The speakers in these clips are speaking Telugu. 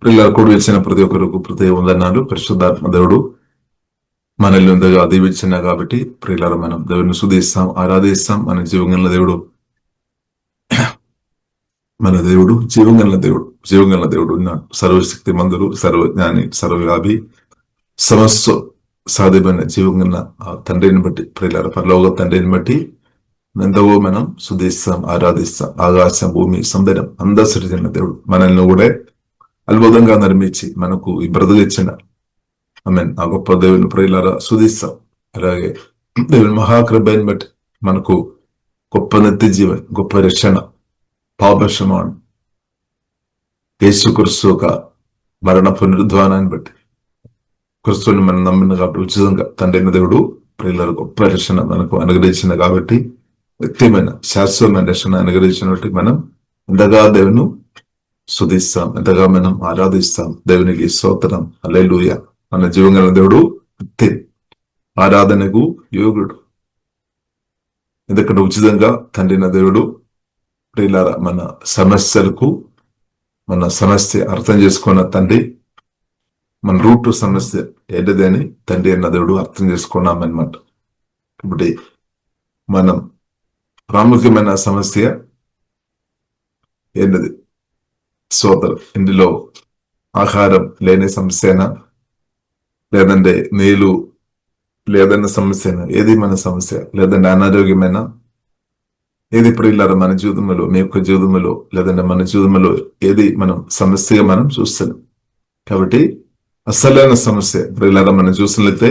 పిల్లలు కూడి వచ్చిన ప్రతి ఒక్కరికి ప్రతి వందనాలు. పరిశుద్ధాత్మ దేవుడు మనల్ని ఎంతగా దీవించిన కాబట్టి ప్రియులారా మనం దేవుడిని స్తుతిస్తాం, ఆరాధిస్తాం. మన జీవంగల దేవుడు, మన దేవుడు జీవంగల దేవుడు ఉన్నాడు. సర్వశక్తి మందులు, సర్వజ్ఞాని, సర్వవ్యాధి, సమస్త సాధ్యమైన జీవంగల తండ్రిని బట్టి ప్రియులారా, పరలోక తండ్రిని బట్టి ఎంతవో మనం స్తుతిస్తాం, ఆరాధిస్తాం. ఆకాశం, భూమి, సముద్రం అందరూ సృజించిన దేవుడు మనల్ని కూడా అద్భుతంగా నిర్మించి మనకు ఈ బ్రతుకు ఇచ్చిన ఆ గొప్ప దేవుని ప్రియులారా స్తుతిస్తాం. అలాగే దేవుని మహాకృపను బట్టి మనకు గొప్ప నిత్య జీవన్, గొప్ప రక్షణ, పాపక్షమాణం, యేసుక్రీస్తు యొక్క మరణ పునరుద్ధానాన్ని బట్టి క్రీస్తుని మనం నమ్మిన కాబట్టి ఉచితంగా తండ్రి దేవుడు ప్రియులారా గొప్ప రక్షణ మనకు అనుగ్రహించిన కాబట్టి నిత్యమైన శాశ్వతమైన రక్షణ అనుగ్రహించినట్టు మనం ఎంతగా దేవుని స్తుతిస్తాం, ఎంతగా మనం ఆరాధిస్తాం. దేవునికి స్తోత్రం, హల్లెలూయా. మన జీవంగల దేవుడు నిత్య ఆరాధనకు యోగుడు. ఎందుకంటే ఉచితంగా తండ్రిన దేవుడు ప్రియులారా మన సమస్య అర్థం చేసుకున్న తండ్రి, మన రూట్ సమస్య ఏంటిది అని తండ్రి అన్న దేవుడు అర్థం చేసుకున్నామన్నమాట. ఇప్పుడు మనం ప్రాముఖ్యమైన సమస్య ఏంటిది? సోదరు, ఇందులో ఆహారం లేని సమస్యనా, లేదంటే నీళ్ళు లేదన్న సమస్యనా, ఏది మన సమస్య? లేదంటే అనారోగ్యమైన ఏది? ప్రియులారా మన జీవితంలో, మీ యొక్క జీవితంలో, లేదంటే మన జీవితంలో ఏది మనం సమస్యగా మనం చూస్తున్నాం. కాబట్టి అసలైన సమస్య ప్రియులారా మనం చూసినట్లయితే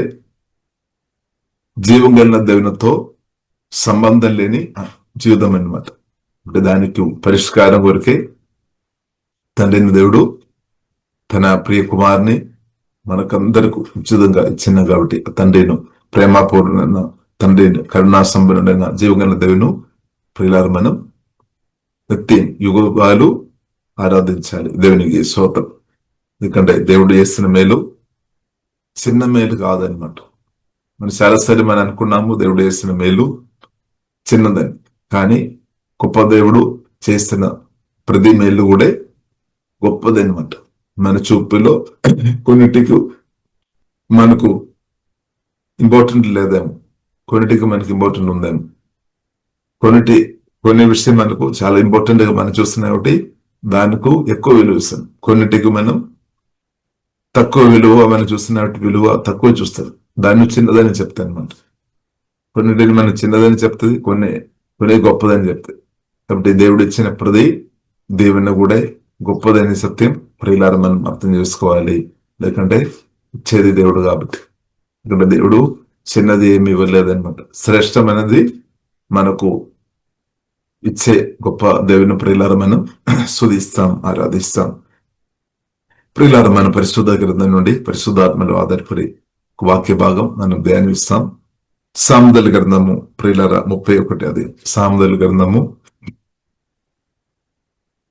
జీవం కలిగిన దేవునితో సంబంధం లేని జీవితం అన్నమాట. అంటే దానికి పరిష్కారం కొరికే తండ్రిని దేవుడు తన ప్రియ కుమార్ని మనకందరికి ఉచితంగా ఇచ్చిన కాబట్టి తండ్రిను, ప్రేమపూర్ణ తండ్రిని, కరుణాసంపన్నుడైన జీవగల దేవుని ప్రియులారా మనం నిత్యం యుగాలు ఆరాధించాలి. దేవునికి స్తోత్రం. ఎందుకంటే దేవుడు చేసిన మేలు చిన్న మేలు కాదనమాట. మనం చాలాసారి మనం అనుకున్నాము దేవుడు చేసిన మేలు చిన్నదని, కానీ గొప్ప దేవుడు చేసిన ప్రతి మేలు కూడా గొప్పది అనమాట. మన చూపులో కొన్నిటికి మనకు ఇంపార్టెంట్ లేదేమో, కొన్నిటికి మనకి ఇంపార్టెంట్ ఉందేమో, కొన్ని విషయం మనకు చాలా ఇంపార్టెంట్ గా మనం చూస్తున్నాయి కాబట్టి దానికి ఎక్కువ విలువ ఇస్తాం. కొన్నిటికి మనం తక్కువ విలువ, మనం చూస్తున్న విలువ తక్కువ చూస్తారు. దాన్ని చిన్నదని చెప్తాయి అనమాట. కొన్నిటికి మనం చిన్నదని చెప్తుంది, కొన్ని గొప్పదని చెప్తుంది. కాబట్టి దేవుడు ఇచ్చిన ప్రతి దేవుని కూడా గొప్పదని సత్యం ప్రియులారా మనం అర్థం చేసుకోవాలి. లేకంటే ఇచ్చేది దేవుడు కాబట్టి, ఎందుకంటే దేవుడు చిన్నది ఏమి ఇవ్వలేదన్నమాట. శ్రేష్టమైనది మనకు ఇచ్చే గొప్ప దేవుని ప్రియులారా మనం స్తుతిస్తాం, ఆరాధిస్తాం. ప్రియులారా మన పరిశుద్ధ గ్రంథం నుండి పరిశుద్ధాత్మలో ఆధారపడి వాక్య భాగం మనం ధ్యానిస్తాం. సామెతల గ్రంథము ప్రియులారా 31 అది సామెతల గ్రంథము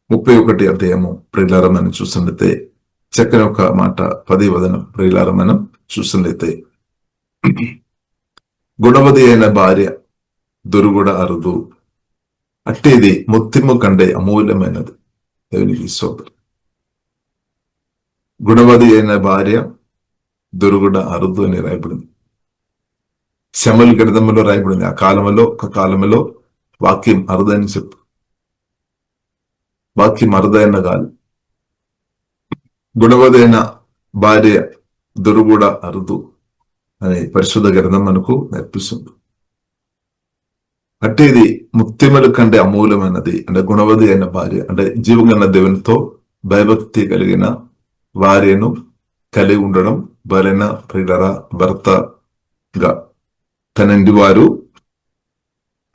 31 అధ్యాయము ప్రియులారా మనం చూసినట్లయితే చక్కని ఒక మాట 10వ వచనం ప్రియులారా మనం చూసినట్లయితే, గుణవతి అయిన భార్య దురుగుడ అరుదు, అట్టేది ముత్తిము కంటే అమూల్యమైనది. దేవునికి స్తోత్రం. గుణవతి అయిన భార్య దురుగుడ అరుదు అని రాయబడింది. శమల గ్రంథంలో రాయబడింది. ఒక కాలంలో వాక్యం అరుదని చెప్పు, వాక్యం అరుదైన కాదు. గుణవదైన భార్య దురుగుడ అరుదు అని పరిశుద్ధ గ్రంథం మనకు నేర్పిస్తుంది. అంటే ఇది ముత్తిమల కంటే అమూల్యమైనది. అంటే గుణవది అయిన భార్య అంటే జీవగల దేవునితో భయభక్తి కలిగిన భార్యను కలిగి ఉండడం భార్యన ప్రియులారా భర్తగా తన ఇంటి వారు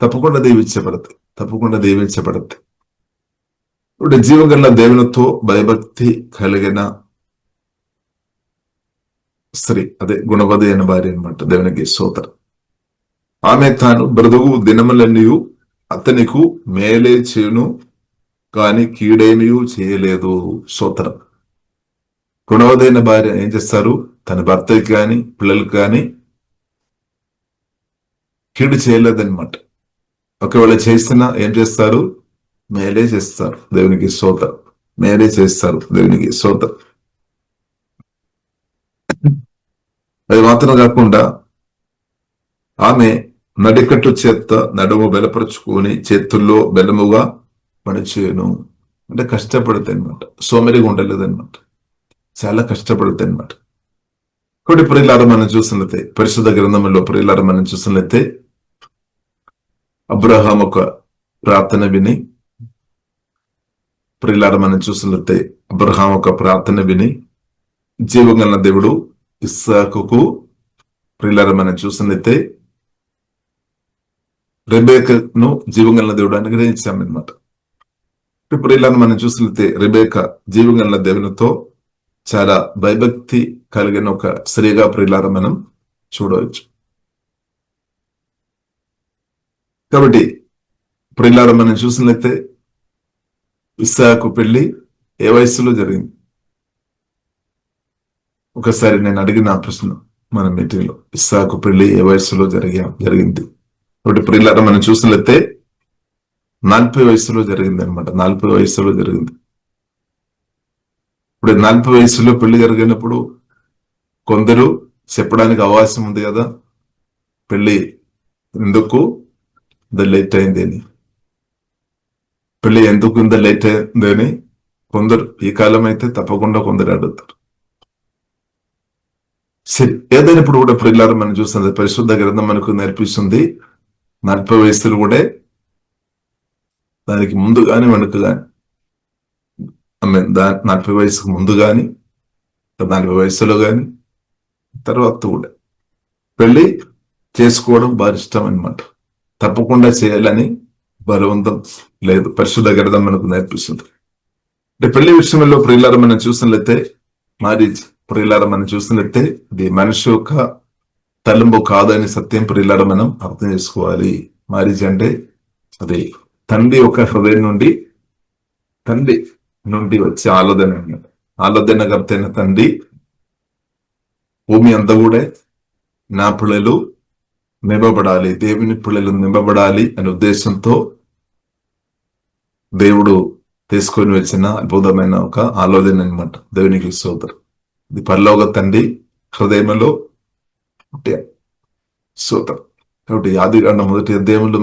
తప్పకుండా దీవించబడతాయి. ఇప్పుడు జీవగల దేవునితో భయభక్తి కలిగిన స్త్రీ, అదే గుణవది అయిన భార్య అనమాట. దేవునికి స్తోత్రం. ఆమె తాను బ్రతుకు దినములన్నీ అతనికు మేలే చేయును కానీ కీడేమీ చేయలేదు. స్తోత్రం. గుణవదైన భార్య ఏం చేస్తారు? తన భర్తకి కానీ పిల్లలకి కానీ కీడు చేయలేదన్నమాట. ఒకవేళ చేసినా ఏం చేస్తారు? మేలే చేస్తారు. దేవునికి స్తోత్రం. మేరీ చేస్తారు. దేవునికి స్తోత్రం. అది మాత్రం కాకుండా ఆమె నడికట్టు చేత నడుము బలపరుచుకొని చేతుల్లో బలముగా పనిచేయను. అంటే కష్టపడతాయి అనమాట, సోమరిగా ఉండలేదన్నమాట, చాలా కష్టపడతాయి అనమాట. కాబట్టి ప్రియులారా మనం చూసినట్లయితే పరిశుద్ధ గ్రంథంలో ప్రియులారా మనం చూసినట్లయితే అబ్రహాం ఒక ప్రార్థన విని, ప్రియులారా మనం చూసినట్లయితే అబ్రహాం ఒక ప్రార్థన విని జీవగల దేవుడు ఇస్సాకుకు, ప్రియులారా మనం చూసినట్లయితే రెబేకను జీవగల దేవుడు అనుగ్రహించామన్నమాట. ఇప్పుడు ఇలా మనం చూసినట్లయితే రెబేక జీవగల దేవునితో చాలా భయభక్తి కలిగిన ఒక స్త్రీగా ప్రియులారా మనం చూడవచ్చు. కాబట్టి ప్రియులారా మనం చూసినట్లయితే ఇస్సాకు పెళ్లి ఏ వయసులో జరిగింది? ఒకసారి నేను అడిగిన ప్రశ్న మన మీటింగ్ లో, ఇస్సాకు పెళ్లి ఏ వయసులో జరిగింది? కాబట్టి ప్రియులారా మనం చూసినట్లయితే 40 వయసులో జరిగింది అనమాట. 40 వయసులో జరిగింది. ఇప్పుడు 40 వయసులో పెళ్లి జరిగినప్పుడు కొందరు చెప్పడానికి అవకాశం ఉంది కదా, పెళ్లి ఎందుకు ఇంత లేట్ అయింది అని. పెళ్లి ఎందుకు ఇంత లేట్ అయింది అని కొందరు, ఈ కాలం అయితే తప్పకుండా కొందరు అడుగుతారు. సరే, ఏదైనప్పుడు కూడా ప్రియులారా మనం చూస్తుంది పరిశుద్ధ గ్రంథం మనకు నేర్పిస్తుంది 40 వయసులు కూడా దానికి ముందు కానీ వెనుక కానీ, 40 వయసుకు ముందు కానీ 40 వయసులో కానీ తర్వాత కూడా పెళ్లి చేసుకోవడం బాగా ఇష్టం అనమాట. తప్పకుండా చేయాలని బలవంతం లేదు, పరిశుద్ధ గ్రంథం మనకు నేర్పిస్తుంది. అంటే పెళ్లి విషయంలో ప్రియులారా మనం చూసినట్లయితే మ్యారేజ్ ప్రియులారా మనం చూసినట్లయితే ఇది మనిషి యొక్క తలంబు కాదని సత్యం ప్రియులారా మనం అర్థం చేసుకోవాలి. మ్యారేజ్ అంటే అది తండ్రి యొక్క హృదయం నుండి వచ్చే ఆలోచన అన్నమాట. ఆలోచనకర్తైన తండ్రి భూమి అంతా కూడా నా పిల్లలు నింపబడాలి, దేవుని పిల్లలు నింపబడాలి అనే ఉద్దేశంతో దేవుడు తీసుకొని వచ్చిన అద్భుతమైన ఒక ఆలోచన అనమాట. దేవునికి స్తోత్రం. ఇది పరలోక తండ్రి హృదయంలో స్తోత్రం. కాబట్టి ఆదికాండం 1వ అధ్యాయంలో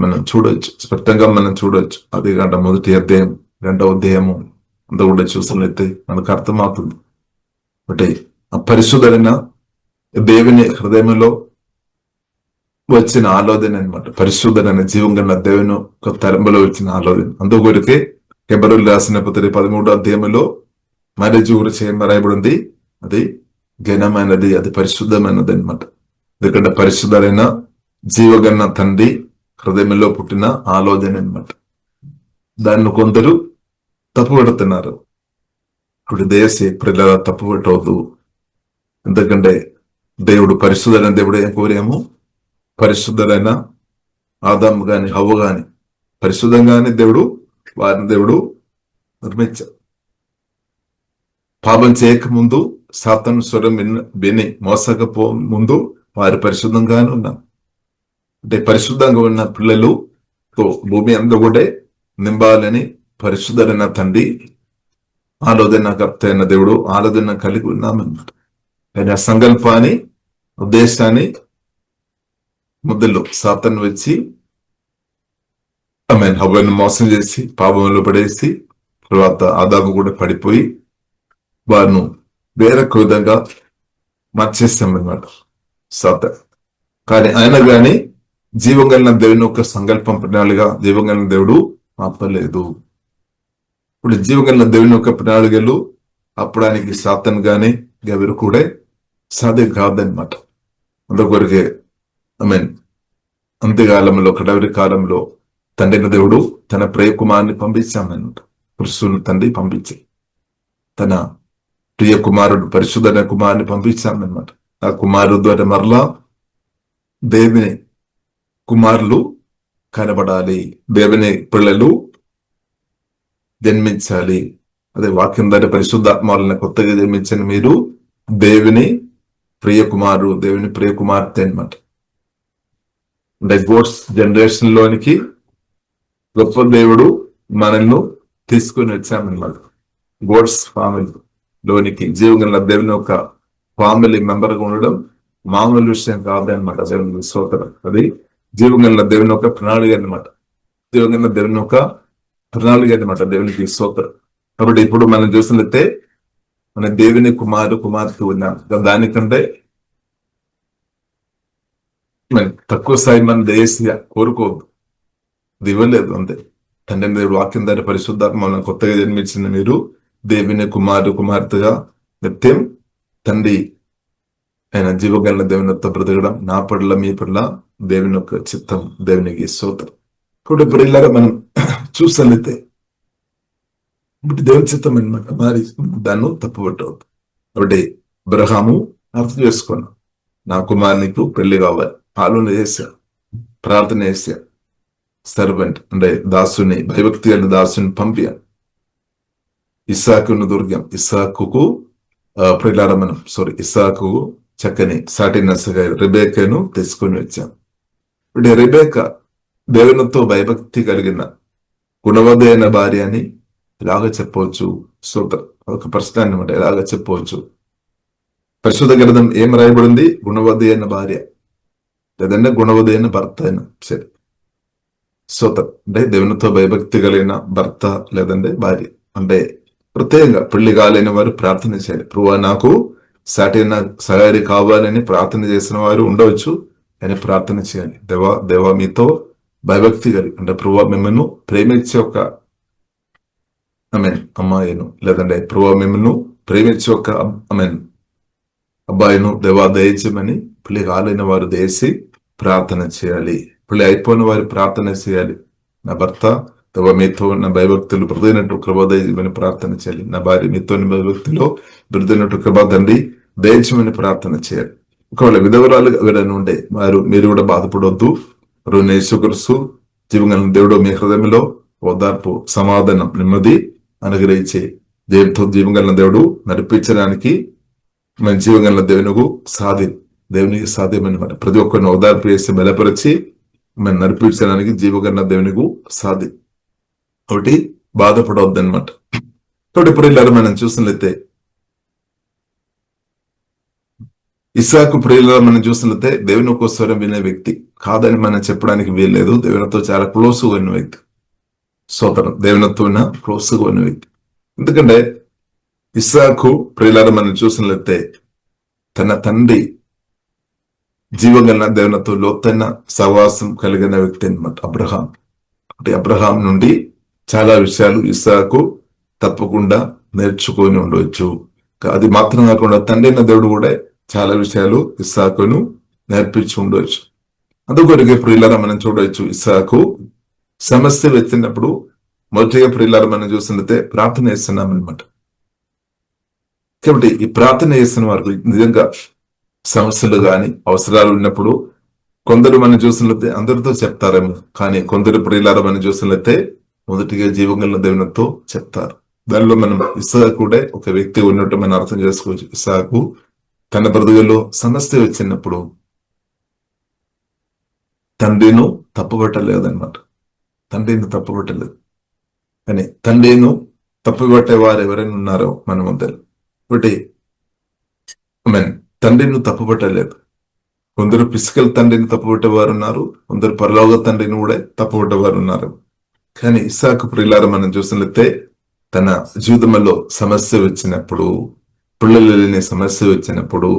మనం చూడవచ్చు, స్పష్టంగా మనం చూడవచ్చు. ఆదికాండం 1వ అధ్యాయం 2వ అధ్యాయము అంతా కూడా చూసినట్లయితే మనకు అర్థమవుతుంది. అంటే ఆ పరిశుద్ధమైన దేవుని హృదయంలో వచ్చిన ఆలోచన అనమాట. పరిశుద్ధమైన జీవం గల దేవుని ఒక తరంబలో వచ్చిన ఆలోచన. అందుకొరికే హెబ్రీయులకు రాసిన పత్రిక 13వ అధ్యాయంలో మ్యారేజ్ గురించి ఏం రాయబడింది? అది ఘనమైనది, అది పరిశుద్ధమైనది అనమాట. ఎందుకంటే పరిశుద్ధమైన జీవగన్న తండ్రి హృదయంలో పుట్టిన ఆలోచన అనమాట. దాన్ని కొందరు తప్పుపడుతున్నారు. ఇప్పుడు దేశీ ప్రజల తప్పుపట్టవద్దు. ఎందుకంటే దేవుడు పరిశుద్ధమైన దేవుడు ఏం కోరాము? పరిశుద్ధులైన ఆదాము గాని హవ్వ గాని పరిశుద్ధంగానే వారిని దేవుడు నిర్మించారు. పాపం చేయక ముందు సాతాను స్వరం విని మోసకపో ముందు వారు పరిశుద్ధంగానే ఉన్నారు. అంటే పరిశుద్ధంగా ఉన్న పిల్లలుతో భూమి అంతా కూడా నింపాలని పరిశుద్ధులైన తండ్రి ఆలోచనకర్త అయిన దేవుడు ఆలోచన కలిగి ఉన్నామన్నమాట. కానీ ఆ సంకల్పాన్ని, ఉద్దేశాన్ని ముద్దలు సాతాను వచ్చి ఆమె హవ్వను మోసం చేసి పాపంలో పడేసి తర్వాత ఆదాము కూడా పడిపోయి వారిను వేరొక విధంగా మార్చేస్తామన్నమాట సాతాను. కానీ ఆయన గాని జీవం కలిగిన దేవుని యొక్క సంకల్పం ప్రణాళిక జీవం కలిగిన దేవుడు ఆపలేదు. ఇప్పుడు జీవం కలిగిన దేవుని యొక్క ప్రణాళికలు ఆపడానికి సాతాను గాని ఎవరు కూడా సాధ్యం కాదనమాట. అందుకొరకే అంత్యకాలంలో కడవరి కాలంలో తండ్రి దేవుడు తన ప్రియ కుమారుని పంపించామన్నమాట. పురుషుని తండ్రి పంపించి తన ప్రియ కుమారుడు పరిశుద్ధ కుమారుని పంపించామన్నమాట. ఆ కుమారుడు ద్వారా మరలా దేవుని కుమారులు కనబడాలి, దేవుని పిల్లలు జన్మించాలి. అదే వాక్యం ద్వారా పరిశుద్ధాత్మలను కొత్తగా జన్మించని మీరు దేవుని ప్రియ కుమారుడు, దేవుని ప్రియ కుమార్తె అనమాట. డైవోర్స్ జనరేషన్ లోనికి గొప్ప దేవుడు మనల్ని తీసుకుని వచ్చామన్నమాట. గోడ్స్ ఫ్యామిలీ లోనికి జీవగల దేవుని యొక్క ఫ్యామిలీ మెంబర్ గా ఉండడం మామూలు విషయం కాదనమాట. దేవుని స్తోత్రం. అది జీవగల దేవుని యొక్క ప్రణాళిక అనమాట. జీవగల దేవుని యొక్క ప్రణాళిక అనమాట. దేవునికి స్తోత్రం. కాబట్టి ఇప్పుడు మనం చూసినట్లయితే మన దేవుని కుమార్తె ఉన్నాం. దానికంటే తక్కువ స్థాయి మన దేశీయ కోరుకోవద్దు. అది ఇవ్వలేదు అంతే. తండ్రి దేవుడు వాక్యం ద్వారా పరిశుద్ధాత్మ మనం కొత్తగా జన్మించిన మీరు దేవుని కుమార్తెగా నిత్యం తండ్రి ఆయన జీవగల దేవునితో బ్రతకడం నా పట్ల మీ పట్ల దేవుని యొక్క చిత్తం. దేవునికి స్తోత్రం. ఇప్పుడు ఇలాగా మనం చూసలితే ఇప్పుడు దేవుని చిత్తం అనమాట. మరి దాన్ని తప్పుపట్టవద్దు. కాబట్టి అబ్రహాము అర్థం చేసుకున్నాం, నా కుమారునికి పెళ్లి కావాలి, ఆలోచన చేశా, ప్రార్థన చేశా, సర్వెంట్ అంటే దాసుని, భయభక్తి అనే దాసుని పంపాను. ఇస్సాకును దుర్గం, ఇస్సాకు చక్కని సాటి నర్సగా రెబేకను తీసుకొని వచ్చాం. ఇప్పుడు రెబేక దేవునితో భయభక్తి కలిగిన గుణవదైన భార్య అని ఇలాగ చెప్పవచ్చు. ఒక ప్రశ్న అనమాట. ఇలాగ చెప్పవచ్చు. పరిశుద్ధ గ్రంథం ఏం రాయబడింది? గుణవది అయిన భార్య లేదంటే గుణవది అయిన భర్త అయినా సరే. అంటే దేవునితో భయభక్తి కలిగిన భర్త లేదంటే భార్య. అంటే ప్రత్యేకంగా పెళ్లి కాలేని వారు ప్రార్థన చేయాలి. ప్రభువా నాకు సాటైన సహారి కావాలని ప్రార్థన చేసిన వారు ఉండవచ్చు, అని ప్రార్థన చేయాలి. దేవా మీతో భయభక్తి కలిగి అంటే ప్రభువా మిమ్మల్ని ప్రేమించే ఒక అమ్మాయిను లేదంటే ప్రభువా మిమ్మల్ని ప్రేమించే ఒక అబ్బాయిను దేవా దయచేయమని పెళ్లి కాలేని వారు దయచి ప్రార్థన చేయాలి. పెళ్లి అయిపోయిన వారు ప్రార్థన చేయాలి. నా భర్త దేవా మీతో నా భయభక్తులు బృదైనట్టు కృప దయచేయమని ప్రార్థన చేయాలి. నా భార్య మీతో భయభక్తిలో బృదైనట్టు కృప తండ్రి దయచేయమని ప్రార్థన చేయాలి. ఒకవేళ విధవరాలు ఎవరైనా ఉంటే మీరు కూడా బాధపడవద్దు. యేసుక్రీస్తు జీవగల దేవుడు మీ హృదయంలో ఓదార్పు, సమాధానం, నెమ్మది అనుగ్రహించే దేవునితో జీవగల దేవుడు నడిపించడానికి మన జీవగల దేవునికి సాధ్యమన్నమాట. ప్రతి ఒక్కరిని ఓదార్పు చేసి బలపరిచి మనం నడిపించడానికి జీవగల దేవునికి సాధ్యం. ఒకటి బాధపడవద్దు అనమాట. కాబట్టి ఇప్పుడు ఇలా మనం చూసినట్లయితే ఇస్సాకు ప్రియులలో మనం చూసినట్లయితే దేవుని ఒక స్వరం వినే వ్యక్తి కాదని మనం చెప్పడానికి వీల్లేదు. దేవునితో చాలా క్లోజ్గా ఉన్న వ్యక్తి. దేవునితో ఉన్న క్లోజ్గా ఉన్న వ్యక్తి. ఎందుకంటే ఇస్సాకు ప్రియులను మనం చూసినట్లయితే తన తండ్రి జీవగల దేవునితో లోతైన సహవాసం కలిగిన వ్యక్తి అనమాట అబ్రహాం. అంటే అబ్రహాం నుండి చాలా విషయాలు ఇస్సాకు తప్పకుండా నేర్చుకొని ఉండవచ్చు. అది మాత్రం కాకుండా తండ్రి అయిన దేవుడు కూడా చాలా విషయాలు ఇస్సాకును నేర్పించి ఉండవచ్చు. అందుకొరకు ప్రియులారా మనం చూడవచ్చు, ఇస్సాకు సమస్య వచ్చినప్పుడు మొదటిగా ప్రియులారా మనం చూసినట్లయితే ప్రార్థన చేస్తున్నాం అనమాట. కాబట్టి ఈ ప్రార్థన చేసిన వారికి నిజంగా సమస్యలు గాని అవసరాలు ఉన్నప్పుడు కొందరు మనం చూసినట్లయితే అందరితో చెప్తారేమో, కానీ కొందరు ప్రియులారా మనం చూసినట్లయితే మొదటిగా జీవగల దేవునితో చెప్తారు. దానిలో మనం ఇస్సాకు కూడా ఒక వ్యక్తి ఉన్నట్టు మనం అర్థం చేసుకోవచ్చు. ఇస్సాకు తన బ్రతుకులో సమస్య వచ్చినప్పుడు తండ్రిను తప్పుపట్టలేదన్నమాట. తండ్రిని తప్పుపట్టలేదు. కానీ తండ్రిను తప్పుపట్టే వారు ఎవరైనా ఉన్నారో మన మధ్యలో ఒకటి తండ్రిని తప్పుపట్టలేదు. కొందరు ఫిజికల్ తండ్రిని తప్పుపట్టేవారు ఉన్నారు, కొందరు పరలోక తండ్రిని కూడా తప్పుపట్టేవారు ఉన్నారు. కానీ ఇస్సాకు ప్రియులారా మనం చూసినట్లయితే తన జీవితంలో సమస్య వచ్చినప్పుడు, పిల్లలు లేని సమస్య వచ్చినప్పుడు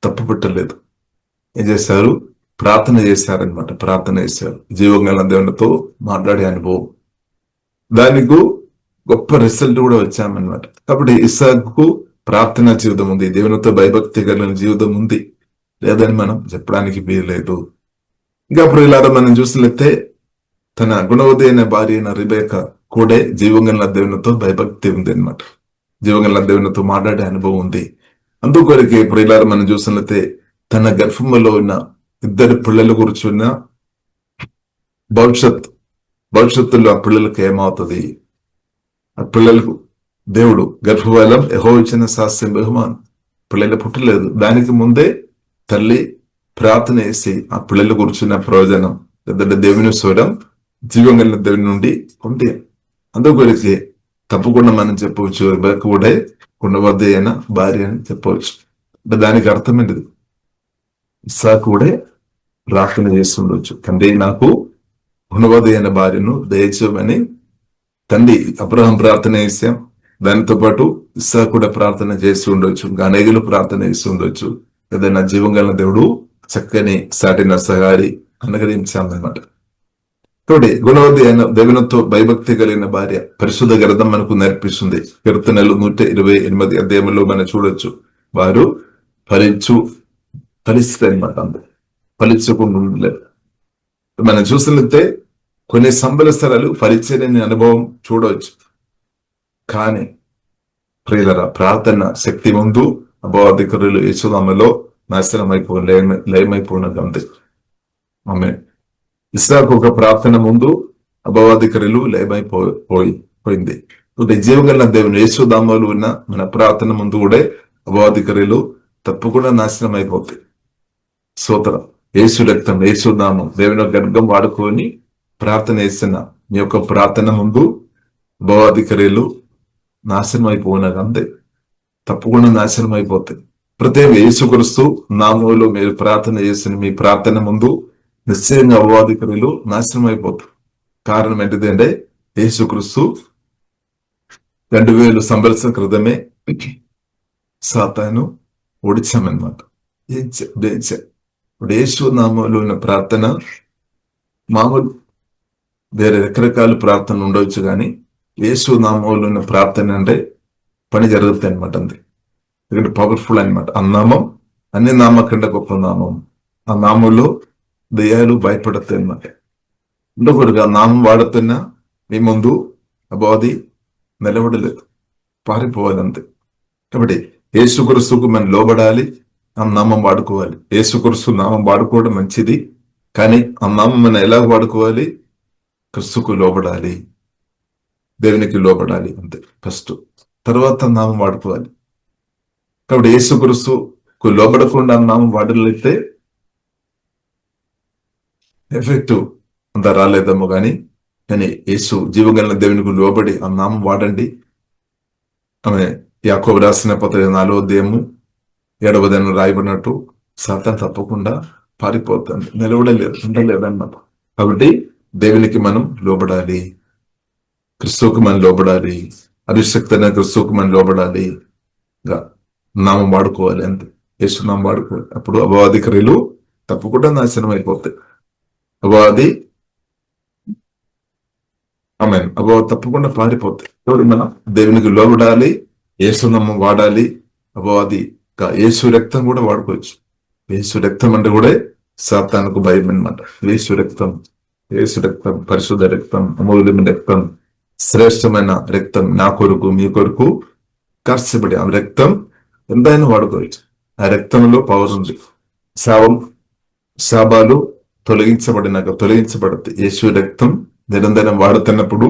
తప్పుపట్టలేదు. ఏం చేశారు? ప్రార్థన చేశారనమాట. ప్రార్థన చేశారు. జీవగల దేవునితో మాట్లాడే అనుభవం, దానికి గొప్ప రిజల్ట్ కూడా వచ్చామన్నమాట. కాబట్టి ఇస్సాకు ప్రార్థనా జీవితం ఉంది, దేవునితో భయభక్తి కలిగిన జీవితం ఉంది, లేదని మనం చెప్పడానికి వీల్లేదు. ఇంకా ప్రియులారా మనం చూసినట్లయితే తన గుణవతి అయిన భార్య అయిన రెబెక్క కూడా జీవగల దేవునితో భయభక్తి ఉంది అనమాట. జీవగల దేవునితో మాట్లాడే అనుభవం ఉంది. అందుకొరకే ప్రియులారా మనం చూసినట్లయితే తన గర్భంలో ఉన్న ఇద్దరు పిల్లల కూర్చున్న భవిష్యత్తులో ఆ పిల్లలకు ఏమవుతుంది, ఆ పిల్లలకు దేవుడు గర్భఫలం యెహోవా ఇచ్చిన శాస్త్రం బహుమానం. పిల్లలు పుట్టలేదు, దానికి ముందే తల్లి ప్రార్థన చేసి ఆ పిల్లలు కూర్చున్న ప్రయోజనం లేదంటే దేవుని స్వరం జీవగల దేవుని నుండి పొంది అందు గురించి తప్పకుండా మనం చెప్పవచ్చు కూడా ఉండవద్దు అయిన భార్య అని చెప్పవచ్చు. అంటే దానికి అర్థం ఏంటిది? ఇస్సాకుడే ప్రార్థన చేస్తుండొచ్చు, తండ్రి నాకు గుణవతి అయిన భార్యను దయచేయమని తండ్రి అబ్రహం ప్రార్థన చేశాం. దానితో పాటు ఇస్సాకు కూడా ప్రార్థన చేస్తూ ఉండొచ్చు, అనేకులు ప్రార్థన చేస్తూ ఉండొచ్చు. ఏదైనా జీవం గల దేవుడు చక్కని సాటిన సహారి అనుగ్రహించామన్నమాట. కాబట్టి గుణవతి అయిన దేవునితో భయభక్తి కలిగిన భార్య పరిశుద్ధ గ్రంథం మనకు నేర్పిస్తుంది. కీర్తనలు 128 అధ్యాయంలో మనం చూడొచ్చు, వారు ఫలిస్తారనమాట. ఫలించకుండా ఉండలేదు. మనం చూసినట్లయితే కొన్ని సంబలస్థలాలు ఫలించలేని అనుభవం చూడవచ్చు. కానీ ప్రియులరా, ప్రార్థన శక్తి ముందు అపవాదికులు యేసునామములో నాశనం లయమైపోయినది అంతే. ఆమె ఇస్సాకు ఒక ప్రార్థన ముందు అపవాదికులు లయమైపోయింది. జీవగల దేవుని యేసునామములో ఉన్న మన ప్రార్థన ముందు కూడా అపవాదికులు తప్పకుండా నాశనం అయిపోతాయి. స్తోత్రం. యేసు రక్తం, యేసు నామం, దేవుని గర్గం వాడుకొని ప్రార్థన చేస్తున్న మీ యొక్క ప్రార్థన ముందు అపవాదికులు నాశనం అయిపోయినది అంతే. తప్పకుండా నాశనం అయిపోతాయి. ప్రత్యేక యేసుక్రీస్తు నామములో మీరు ప్రార్థన చేసిన మీ ప్రార్థన ముందు నిశ్చయంగా అపవాదికులు నాశనం అయిపోతారు. కారణం ఏంటిదంటే యేసుక్రీస్తు 2000 సంవత్సరాల క్రితమే సాతాను ఓడించామన్నమాట. ఇప్పుడు యేసు నామంలో ఉన్న ప్రార్థన మామూలు వేరే రకరకాల ప్రార్థన ఉండవచ్చు, కానీ యేసు నామంలో ఉన్న ప్రార్థన అంటే పని జరుగుతాయి అనమాట. అంతే. ఎందుకంటే పవర్ఫుల్ అనమాట. ఆ నామం అన్ని నామ కంటే గొప్ప నామం. ఆ నామంలో దయ్యాలు భయపడతాయి అనమాట. ఉండకూడదు. ఆ నామం వాడుతున్నా మీ ముందు అపవాది నిలబడలేదు, పారిపోవాలి అంతే. కాబట్టి యేసుక్రీస్తుకు మనం లోబడాలి, ఆ నామం వాడుకోవాలి. యేసుక్రీస్తు నామం వాడుకోవడం మంచిది, కానీ ఆ నామం మనం ఎలా వాడుకోవాలి? క్రీస్తుకు లోబడాలి, దేవునికి లోబడాలి అంతే ఫస్ట్. తర్వాత నామం వాడుకోవాలి. కాబట్టి యేసుక్రీస్తుకు లోబడకుండా నామం వాడలేస్తే ఎఫెక్టివ్ అంత రాలేదేమో కానీ యేసు జీవగల దేవునికి లోబడి ఆ నామం వాడండి. ఆమె యాకోబు రాసిన పత్రిక 4వ అధ్యాయము 7వ వచనం రాయబడినట్టు సాతాను తప్పకుండా పారిపోతుంది, నిలబడలేదు, ఉండలేదన్నమాట. కాబట్టి దేవునికి మనం లోబడాలి, క్రీస్తుకు మనం లోబడాలి, అభిషక్తైన క్రీస్తుకు మనం లోబడాలి, నామం వాడుకోవాలి అంతే. యేసు నామం వాడుకోవాలి. అప్పుడు అపవాది క్రియలు తప్పకుండా నాశనం అయిపోతాయి. అపవాది తప్పకుండా పారిపోతాయి. మనం దేవునికి లోబడాలి, యేసు నామం వాడాలి. అపవాది యేసు రక్తం కూడా వాడుకోవచ్చు. యేసు రక్తం అంటే కూడా సాతానుకు భయం అనమాట. యేసు రక్తం పరిశుద్ధ రక్తం, అమూల్యమైన రక్తం, శ్రేష్టమైన రక్తం, నా కొరకు మీ కొరకు కార్చబడి ఆ రక్తం ఎంతైనా వాడుకోవచ్చు. ఆ రక్తంలో పవర్ ఉంది. శాపాలు తొలగించబడుతుంది. యేసు రక్తం నిరంతరం వాడుతున్నప్పుడు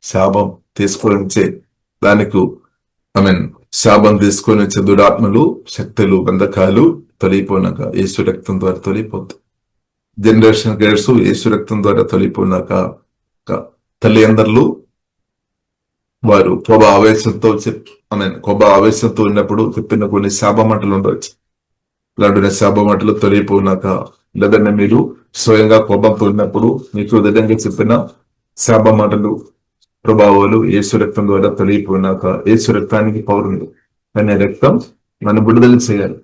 శాపం తీసుకొని దానికి శాపం తీసుకొని వచ్చే దురాత్మలు, శక్తులు, బంధకాలు తొలగిపోయినాక యేసు రక్తం ద్వారా తొలగిపోతుంది. జనరేషన్ కేర్స్ యేసు రక్తం ద్వారా తొలగిపోయినాక తల్లి అందరూ వారు కోప ఆవేశంతో ఉన్నప్పుడు చెప్పిన కొన్ని శాపమాటలు ఉండవచ్చు. ఇలాంటి శాపమాటలు తొలగిపోయినాక, లేదంటే మీరు స్వయంగా కోపంతో ఉన్నప్పుడు మీకు విధంగా చెప్పిన శాపమాటలు, ప్రభావాలు యేసు రక్తం ద్వారా తొలగిపోయినాక యేసు రక్తానికి పవర్ ఉంది. కానీ రక్తం మనం విడుదల చేయాలి.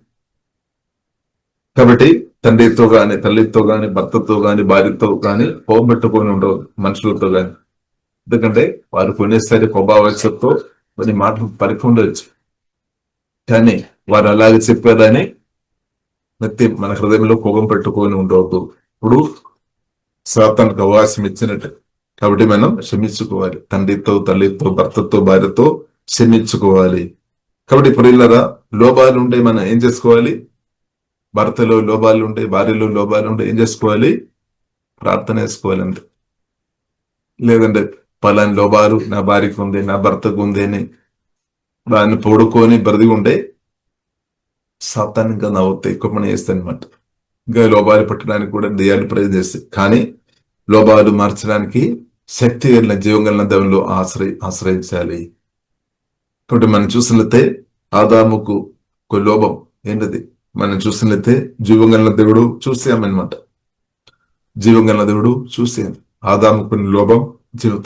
కాబట్టి తండ్రితో గాని, తల్లితో గాని, భర్తతో గాని, భార్యతో గాని పోగొట్టుకొని ఉండవు, మనుషులతో గాని. ఎందుకంటే వారు కొనేసరి కోపావేశంతో కొన్ని మాటలు పలికి ఉండవచ్చు, కానీ వారు అలాగే చెప్పారని వ్యక్తి మన హృదయంలో కోపం పెట్టుకొని ఉండవద్దు. ఇప్పుడు సాతానుకు అవకాశం ఇచ్చినట్టు. కాబట్టి మనం క్షమించుకోవాలి. తండ్రితో, తల్లితో, భర్తతో, భార్యతో క్షమించుకోవాలి. కాబట్టి ప్రియులారా, లోపాలు ఉంటే మనం ఏం చేసుకోవాలి? భర్తలో లోపాలు ఉంటే, భార్యలో లోపాలు ఉంటే ఏం చేసుకోవాలి? ప్రార్థన చేసుకోవాలి అంతే. లేదంటే పలాని లోపాలు నా భార్యకు ఉంది, నా భర్తకు ఉంది అని దాన్ని పొడుకొని బ్రతికి ఉంటే సాతాను ఇంకా నవ్వుతాయి, ఎక్కువ పని చేస్తాయి అనమాట. ఇంకా లోపాలు పట్టడానికి కూడా దెయ్యాలు ప్రయత్నం చేస్తాయి. కానీ లోపాలు మార్చడానికి శక్తి కలిగిన జీవం కలిగిన దేవునిలో ఆశ్రయించాలి. కాబట్టి మనం చూసినట్లయితే ఆదాముకు ఒక లోభం ఏంటది? మనం చూసినట్లయితే జీవం కలిగిన దేవుడు చూసామన్నమాట. జీవం కలిగిన దేవుడు చూసాను. ఆదాముకు లోభం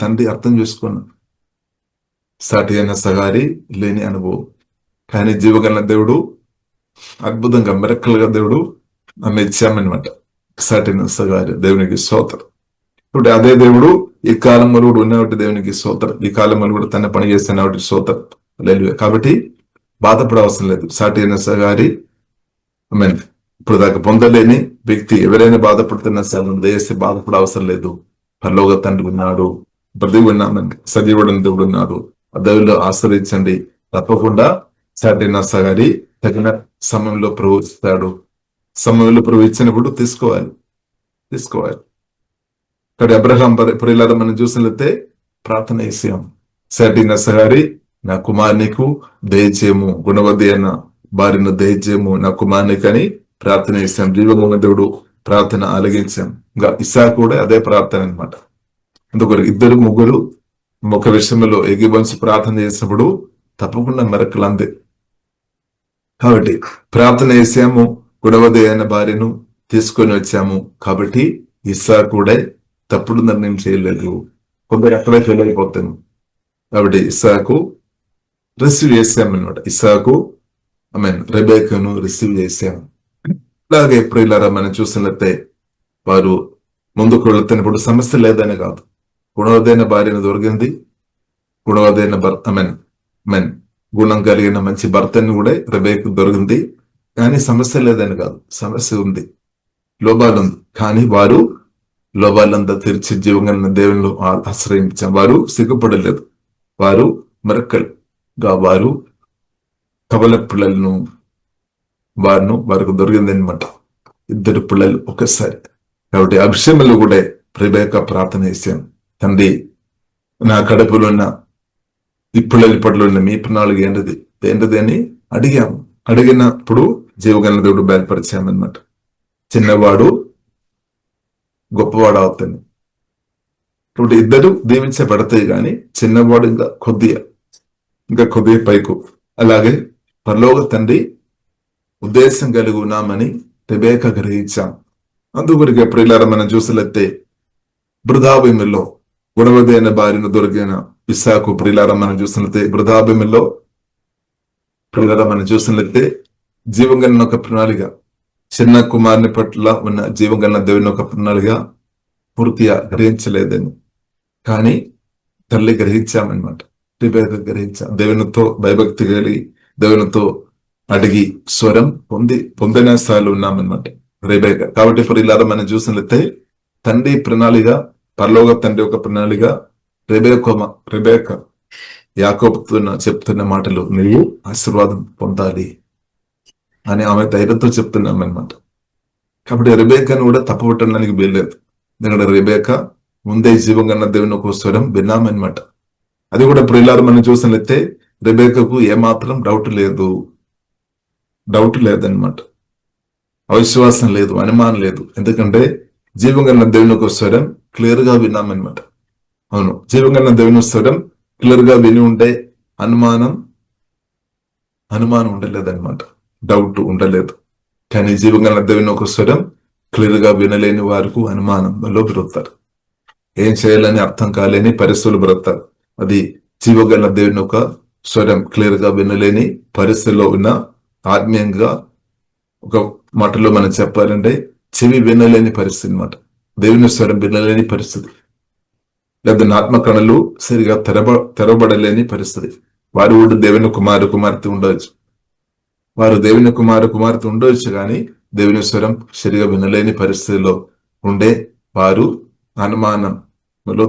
తండ్రి అర్థం చేసుకున్నాను. సాటి అయిన సగారి లేని అనుభవం. కానీ జీవగల దేవుడు అద్భుతంగా మిరక్కలుగా దేవుడు ఆమె ఇచ్చామన్నమాట. సాటిన సగారి దేవునికి స్తోత్రం. ఇప్పుడు అదే దేవుడు ఈ కాలంలో కూడా ఉన్నవాటి దేవునికి స్తోత్రం. ఈ కాలంలో కూడా తన పని చేస్తున్న వాటి స్తోత్రం. హల్లెలూయా. కాబట్టి బాధపడవసరం లేదు. సాటి అయిన సగారి మీన్ ఇప్పుడు దాకా పొందలేని వ్యక్తి ఎవరైనా బాధపడుతున్న దేశ బాధపడవసరం లేదు. పరలోక తండ్రి ఉన్నాడు, ప్రతి ఉన్నామని సజీవుడని దేవుడు ఉన్నాడు. ఆ దేవుళ్ళు ఆశ్రయించండి. తప్పకుండా సాటిన సగారి తగిన సమయంలో ప్రవచిస్తాడు. సమయంలో ప్రవచించినప్పుడు తీసుకోవాలి. ఇక్కడ అబ్రహాం పరిలారా మనం చూసినట్లయితే ప్రార్థన చేసాం. సాటిన సగారి నా కుమారునికు దయచేయము, గుణవతి అయిన భార్యను దయచేయము నా కుమారునికి అని ప్రార్థన చేశాం. జీవమున్న దేవుడు ప్రార్థన ఆలగించాం. ఇంకా ఇస్సాకు కూడా అదే ప్రార్థన అనమాట. అందుకొరకు ఇద్దరు ముగ్గురు ఒక విషయంలో ఎగివంచి ప్రార్థన చేసినప్పుడు తప్పకుండా మెరకలు అందే. కాబట్టి ప్రార్థన చేసాము, గుణవతి అయిన భార్యను తీసుకొని వచ్చాము. కాబట్టి ఇస్సాకు కూడా తప్పుడు నిర్ణయం చేయలేదు. కొందరు అక్కడే ఫెయిల్ అయిపోతాను. కాబట్టి ఇస్సాకు రిసీవ్ చేసామన్నమాట. ఇస్సాకు రెబేకను రిసీవ్ చేసాము. అలాగే ప్రియులారా మనం చూసినట్లయితే వారు ముందుకు వెళుతున్నప్పుడు సమస్య లేదని కాదు. గుణవదైన భార్యను దొరికింది, గుణవదైన గుణం కలిగిన మంచి భర్తని కూడా రెబేకు దొరికింది. కానీ సమస్య లేదని కాదు, సమస్య ఉంది, లోపాలు ఉంది. కానీ వారు లోపాలంతా తీర్చి జీవంగా దేవునిలో ఆశ్రయించాం. వారు సిగ్గుపడలేదు. వారు మరక్కలుగా వారు కవల పిల్లలను వారికి దొరికింది అనమాట. ఇద్దరు పిల్లలు ఒకసారి. కాబట్టి ఆ విషయంలో కూడా రెబేకా ప్రార్థన చేశాను. తండ్రి నా కడుపులో ఉన్న ఈ పిల్లల పట్ల ఉన్న మీ ప్రణాళిక ఏంటిది అని అడిగాము. అడిగినప్పుడు జీవగల దేవుడు బయలుపరిచామన్నమాట. చిన్నవాడు గొప్పవాడు అవుతాను. ఇప్పుడు ఇద్దరు దీవించబడతాయి, కానీ చిన్నవాడు ఇంకా కొద్దిగా పైకు. అలాగే పరలోక తండ్రి ఉద్దేశం కలిగి ఉన్నామని రెబేకా గ్రహించాం. అందుకొరికి ప్రియులారా మనం చూసినట్లయితే వృధాభూమిలో గుణవతి అయిన భార్యను దొరికిన ఇస్సాకు ప్రియులారా మనం చూసినట్లయితే వృధాభూమిలో ప్రియులారా మనం చూసినట్లయితే జీవంగన్న ఒక ప్రణాళిక, చిన్న కుమారుని పట్ల ఉన్న జీవంగన్న దేవుని ఒక ప్రణాళిక పూర్తిగా గ్రహించలేదని, కానీ తల్లి గ్రహించామన్నమాట. రెబేకా గ్రహించాం. దేవునితో భయభక్తి కలిగి దేవునితో అడిగి స్వరం పొందిన స్థాయిలో ఉన్నామన్నమాట రెబేకా. కాబట్టి ప్రియులారా మనం చూసినట్లయితే తండ్రి ప్రణాళిక, పరలోక తండ్రి ఒక ప్రణాళిక. రెబేకా యాకోబుతో చెప్తున్న మాటలు నీవు ఆశీర్వాదం పొందాలి అని ఆమె ధైర్యంతో చెప్తున్నామన్నమాట. కాబట్టి రెబేకాను కూడా తప్పబట్టడానికి వీల్లేదు. ఎందుకంటే రెబేకా ముందే జీవంగా దేవుని ఒక స్వరం విన్నామన్నమాట. అది కూడా ప్రియులారా మనం చూసినట్లయితే రెబేకాకు ఏమాత్రం డౌట్ లేదన్నమాట. అవిశ్వాసం లేదు, అనుమానం లేదు. ఎందుకంటే జీవంగా దేవుని ఒక స్వరం క్లియర్ గా విన్నామన్నమాట. అవును, జీవంగా దేవుని స్వరం క్లియర్ గా విని ఉంటే అనుమానం ఉండలేదన్నమాట, డౌట్ ఉండలేదు. కానీ జీవంగా దేవుని ఒక స్వరం క్లియర్ గా వినలేని వారికి అనుమానంలో బ్రతారు. ఏం చేయాలని అర్థం కాలేని పరిస్థితులు బ్రతారు. అది జీవగల దేవుని ఒక స్వరం క్లియర్ గా వినలేని పరిస్థితిలో ఉన్న, ఆత్మీయంగా ఒక మాటలో మనం చెప్పాలంటే చెవి వినలేని పరిస్థితి అనమాట. దేవుని స్వరం వినలేని పరిస్థితి, లేదా ఆత్మకణలు సరిగా తెరవబడలేని పరిస్థితి. వారు కూడా దేవుని కుమార్తె ఉండవచ్చు. వారు దేవుని కుమార్తె ఉండవచ్చు, కానీ దేవుని స్వరం సరిగా వినలేని పరిస్థితిలో ఉండే వారు అనుమానంలో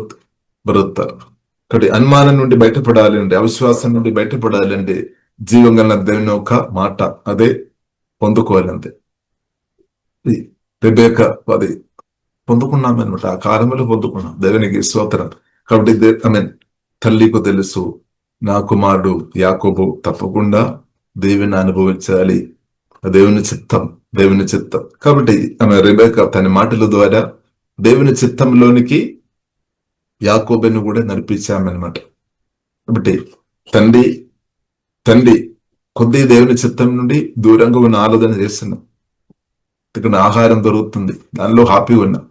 బ్రతుకుతారు. కాబట్టి అనుమానం నుండి బయటపడాలంటే, అవిశ్వాసం నుండి బయటపడాలంటే జీవంగా దేవుని ఒక మాట అదే పొందుకోవాలంతే. రెబేకా అది పొందుకున్నామన్నమాట. ఆ కాలంలో పొందుకున్నాం. దేవునికి స్తోత్రం. కాబట్టి తల్లికి తెలుసు నా కుమారుడు యాకోబు తప్పకుండా దేవుని అనుభవించాలి, దేవుని చిత్తం. కాబట్టి ఆమె రెబేకా తన మాటల ద్వారా దేవుని చిత్తంలోనికి యాకోబుని కూడా నడిపించామన్నమాట. కాబట్టి తండ్రి తండ్రి కొద్ది దేవుని చిత్తం నుండి దూరంగా ఉన్న ఆలోచన చేస్తున్నాం. ఇక్కడ ఆహారం దొరుకుతుంది, దానిలో హ్యాపీ ఉన్నాం.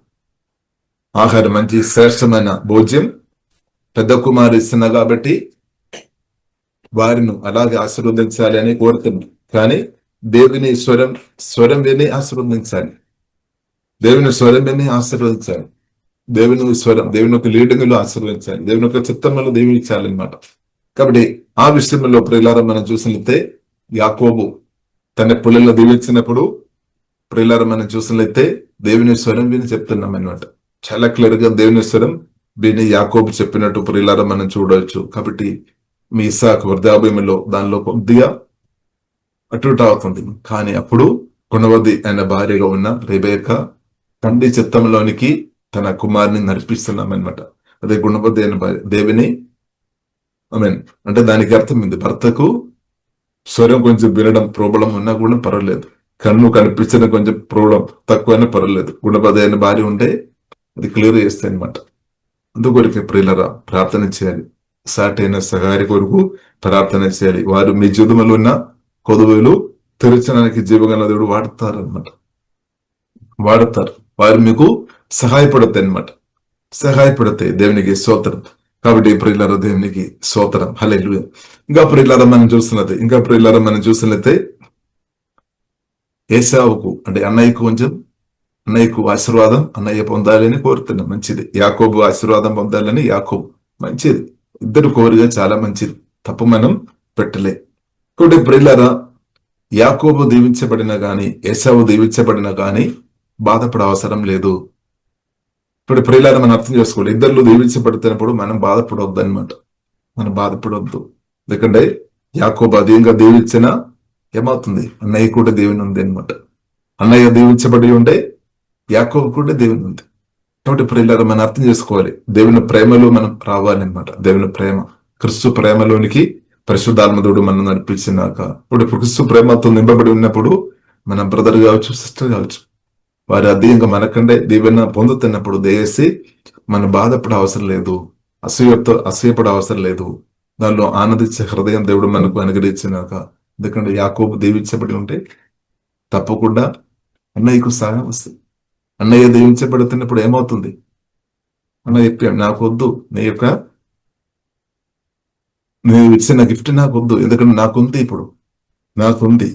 ఆహారం మంచి శ్రేష్టమైన భోజ్యం పెద్ద కుమారు ఇస్తున్నా కాబట్టి వారిని అలాగే ఆశీర్వదించాలి అని కోరుతున్నాం. కానీ దేవుని స్వరం విని ఆశీర్వదించాలి. దేవుని స్వరం విని ఆశీర్వదించాలి. దేవుని స్వరం, దేవుని యొక్క లీడింగ్ లో ఆశీర్వదించాలి. దేవుని యొక్క చిత్తంలో దీవించాలి అనమాట. కాబట్టి ఆ విషయంలో ప్రియులారా మనం చూసినట్లయితే యాకోబు తన పుల్లల్లో దీవించినప్పుడు ప్రియులారా మనం చూసినట్లయితే దేవుని స్వరం విని చెప్తున్నాం అనమాట. చాలా క్లియర్ గా దేవుని స్వరం విని యాకోబు చెప్పినట్టు ప్రియులారా మనం చూడవచ్చు. కాబట్టి మీ ఇస్సాకు వృద్ధాభ్యంలో దానిలో కొద్దిగా అటు అవుతుంది. కానీ అప్పుడు గుణవతి అయిన భార్యగా ఉన్న రెబేకా తండ్రి చిత్తంలోనికి తన కుమారుని నడిపిస్తున్నాం అనమాట. అదే గుణవతి అయిన భార్య దేవుని అంటే దానికి అర్థం ఉంది, భర్తకు స్వరం కొంచెం వినడం ప్రాబ్లం ఉన్నా కూడా పర్వాలేదు, కన్ను కనిపించిన కొంచెం ప్రాబ్లం తక్కువైనా పర్వాలేదు, గుణవతి అయిన భార్య ఉంటే అది క్లియర్ చేస్తాయి అనమాట. అందుకొరకే ప్రియులరా ప్రార్థన చేయాలి. సాటైన సహాయ కొరకు ప్రార్థన చేయాలి. వారు మీ జీవితంలో ఉన్న కొదువులు తెరచడానికి జీవగల దేవుడు వాడతారు. వారు మీకు సహాయపడతాయి అనమాట. సహాయపడతాయి. దేవునికి స్తోత్రం. కాబట్టి ప్రియులారా దేవునికి స్తోత్రం. హల్లెలూయా. ఇంకా ప్రియులారా మనం చూసినట్లయితే ఏశావుకు అంటే అన్నయ్యకు ఆశీర్వాదం అన్నయ్య పొందాలని కోరుతున్నాం, మంచిది. యాకోబు ఆశీర్వాదం పొందాలని యాకోబు, మంచిది. ఇద్దరు కోరిగా చాలా మంచిది, తప్పు మనం పెట్టలే. కాబట్టి ప్రియులారా యాకోబు దీవించబడిన గాని ఏశావు దీవించబడిన గాని బాధపడే అవసరం లేదు. ఇప్పుడు ప్రియులారా మనం అర్థం చేసుకోవాలి, ఇద్దరు దీవించబడుతున్నప్పుడు మనం బాధపడవద్దు అనమాట. మనం బాధపడవద్దు. ఎందుకంటే యాకోబు అధికంగా దీవించిన ఏమవుతుంది, అన్నయ్య కూడా దేవుని ఉంది అనమాట. అన్నయ్య దీవించబడి ఉంటే యాకోబు కూడా దేవుని ఉంది. కాబట్టి ప్రియులారా మనం అర్థం చేసుకోవాలి, దేవుని ప్రేమలో మనం రావాలన్నమాట. దేవుని ప్రేమ, క్రీస్తు ప్రేమలోనికి పరిశుద్ధాత్ముడు మనం నడిపించినాక ఇప్పుడు క్రీస్తు ప్రేమతో నింపబడి ఉన్నప్పుడు మన బ్రదర్ కావచ్చు, సిస్టర్ కావచ్చు, వారు అధికంగా మనకంటే దీవెన పొందుతున్నప్పుడు దయచేసి మనం బాధపడే అవసరం లేదు, అసూయపడే అవసరం లేదు. దానిలో ఆనందించే హృదయం దేవుడు మనకు అనుగ్రహించినాక. ఎందుకంటే యాకోబు దీవించబడి ఉంటే తప్పకుండా అన్నయ్యకు సహాయం వస్తుంది. అన్నయ్య దీవించబడుతున్నప్పుడు ఏమవుతుంది, అన్నయ్య చెప్పాం నాకు వద్దు, నువ్వు ఇచ్చిన గిఫ్ట్ నాకు వద్దు, ఎందుకంటే నాకుంది, ఇప్పుడు నాకుంది,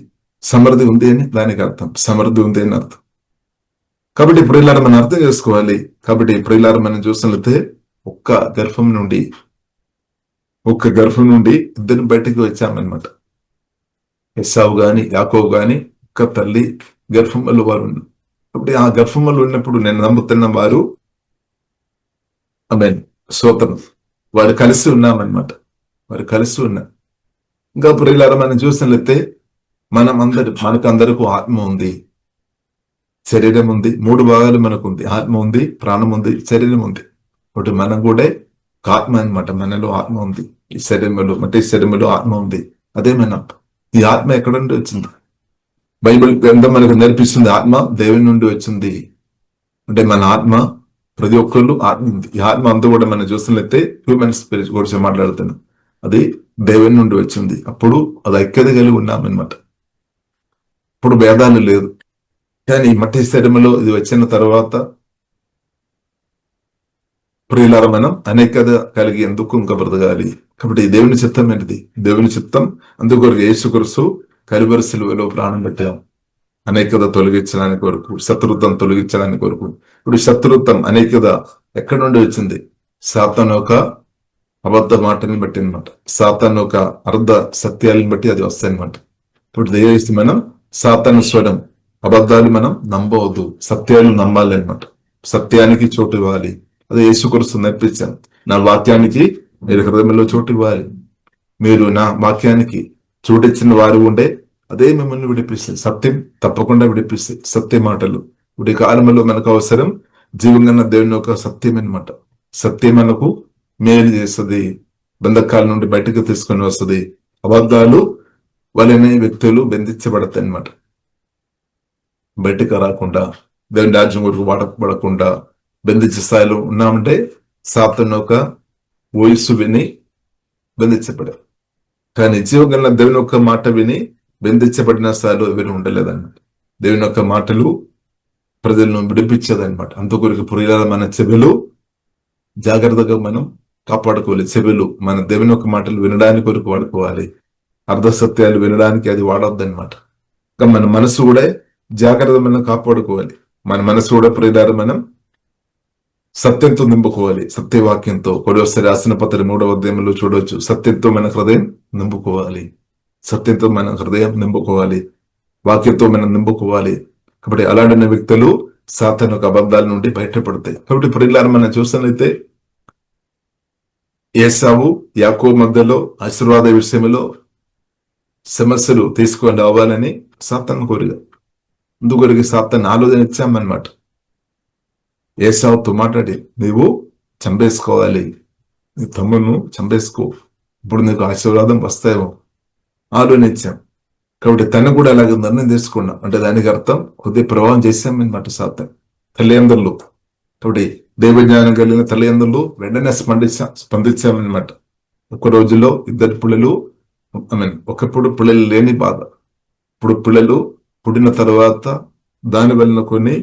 సమృద్ధి ఉంది అని దానికి అర్థం, సమృద్ధి ఉంది అని అర్థం. కాబట్టి ప్రియులారా మనం అర్థం చేసుకోవాలి. కాబట్టి ప్రియులారా మనం చూసినట్లయితే ఒక్క గర్భం నుండి ఇద్దరిని బయటికి వచ్చామన్నమాట. ఎస్సావు గాని యాకోబు గాని ఒక్క తల్లి గర్భంలో వారు ఉన్నారు. కాబట్టి ఆ గర్భంలో ఉన్నప్పుడు నేను నమ్ముతున్న వారు స్తోత్రం, వారు కలిసి ఉన్నామన్నమాట. వారు కలిసి ఉన్నారు. ఇంకా ప్రియులారా మనం చూసినట్లయితే మనకందరికీ ఆత్మ ఉంది, శరీరం ఉంది. 3 భాగాలు మనకు ఉంది, ఆత్మ ఉంది, ప్రాణం ఉంది, శరీరం ఉంది. ఒకటి మనం కూడా ఆత్మ అనమాట. మనలో ఆత్మ ఉంది, ఈ శరీరంలో ఆత్మ ఉంది. అదే మనం. ఈ ఆత్మ ఎక్కడ నుండి వచ్చింది? బైబిల్ గ్రంథం మనకు నేర్పిస్తుంది, ఆత్మ దేవుని నుండి వచ్చింది. అంటే మన ఆత్మ, ప్రతి ఒక్కళ్ళు ఆత్మ ఉంది. ఈ ఆత్మ అంతా కూడా మనం చూసినట్లయితే హ్యూమన్ స్పిరిట్ గురించి మాట్లాడుతున్నాం, అది దేవుని నుండి వచ్చింది. అప్పుడు అది ఐక్యత కలిగి ఉన్నామన్నమాట. ఇప్పుడు భేదాలు లేదు. కానీ మట్టి శరీరంలో ఇది వచ్చిన తర్వాత ప్రియులారా మనం అనేకత కలిగి ఎందుకు ఇంకా బ్రతకాలి? కాబట్టి దేవుని చిత్తం ఏంటిది? దేవుని చిత్తం అందుకొరకు యేసుక్రీస్తు కలువరి సిలువలో ప్రాణం పెట్టాం, అనేకత తొలగించడానికి కొరకు, శత్రుత్వం తొలగించడానికి కొరకు. ఇప్పుడు శత్రుత్వం అనేకత ఎక్కడి నుండి వచ్చింది? సాతాను ఒక అబద్ధ మాటని బట్టి అనమాట. సాతాను ఒక అర్ధ సత్యాలను బట్టి అది వస్తాయి అనమాట. ఇప్పుడు దయచేసి మనం సాతాను స్వరం, అబద్ధాలు మనం నమ్మవద్దు, సత్యాలు నమ్మాలి అనమాట. సత్యానికి చోటు ఇవ్వాలి. అదే యేసుక్రీస్తు నేర్పించాను, నా వాక్యానికి మీరు హృదయంలో చోటు ఇవ్వాలి. మీరు నా వాక్యానికి చోటిచ్చిన వారు ఉంటే అదే మిమ్మల్ని విడిపిస్తుంది. సత్యం తప్పకుండా విడిపిస్తుంది. సత్య మాటలు ఇప్పుడు ఈ కాలంలో మనకు అవసరం. జీవంగా దేవుని ఒక సత్యం అనమాట. సత్యం మనకు మేలు చేస్తుంది, బంధకాల నుండి బయటకు తీసుకొని వస్తుంది. అబద్ధాలు వలనే వ్యక్తులు బంధించబడతాయి అనమాట. బయటకు రాకుండా, దేవుని రాజ్యం కొరకు వాడపడకుండా బంధించే స్థాయిలో ఉన్నామంటే సాతాను యొక్క వయస్సు విని బంధించబడారు. కానీ జీవం గల దేవుని యొక్క మాట విని బంధించబడిన స్థాయిలో ఎవరు ఉండలేదన్నమాట. దేవుని యొక్క మాటలు ప్రజలను విడిపించేదన్నమాట. అందుకొరకు ప్రియులారా, మన చెవులు జాగ్రత్తగా మనం కాపాడుకోవాలి. చెవులు మన దేవుని యొక్క మాటలు వినడానికి కొరకు వాడుకోవాలి. అర్ధ సత్యాలు వినడానికి అది వాడొద్దన్నమాట. ఇంకా మన మనసు కూడా జాగ్రత్త మనం కాపాడుకోవాలి. మన మనసు కూడా ప్రియులారా మనం సత్యంతో నింపుకోవాలి. సత్యవాక్యంతో. కొలొస్సే రాసిన పత్రిక 3వ అధ్యాయంలో చూడవచ్చు. సత్యంతో మన హృదయం నింపుకోవాలి. సత్యంతో మన హృదయం నింపుకోవాలి. వాక్యంతో మనం నింపుకోవాలి. కాబట్టి అలాంటి వ్యక్తులు సాతాను యొక్క అబద్ధాల నుండి బయటపడతాయి. కాబట్టి ప్రియులారా, మనం చూసినట్లయితే ఏసావు యాకోబు మధ్యలో ఆశీర్వాద విషయంలో సమస్యలు తీసుకొని రావాలని సాతాను కోరిక. అందుకొరికి సాతాను ఆలోచన ఇచ్చామన్నమాట. ఏసావుతో మాట్లాడి, నీవు చంపేసుకోవాలి, నీ తమ్మును చంపేసుకో, ఇప్పుడు నీకు ఆశీర్వాదం వస్తాయేమో ఆలోచన ఇచ్చాం. కాబట్టి తను కూడా అలాగే నిర్ణయం తీసుకున్నా అంటే దానికి అర్థం కొద్దిగా ప్రభావం చేశామన్నమాట సాతాను తల్లిదండ్రులు. కాబట్టి దైవజ్ఞానం కలిగిన తల్లిదండ్రులు వెంటనే స్పందించామన్నమాట. ఒక రోజులో ఇద్దరు పిల్లలు, ఒకప్పుడు పిల్లలు లేని బాధ, ఇప్పుడు పిల్లలు పుట్టిన తర్వాత దాని వలన కొన్ని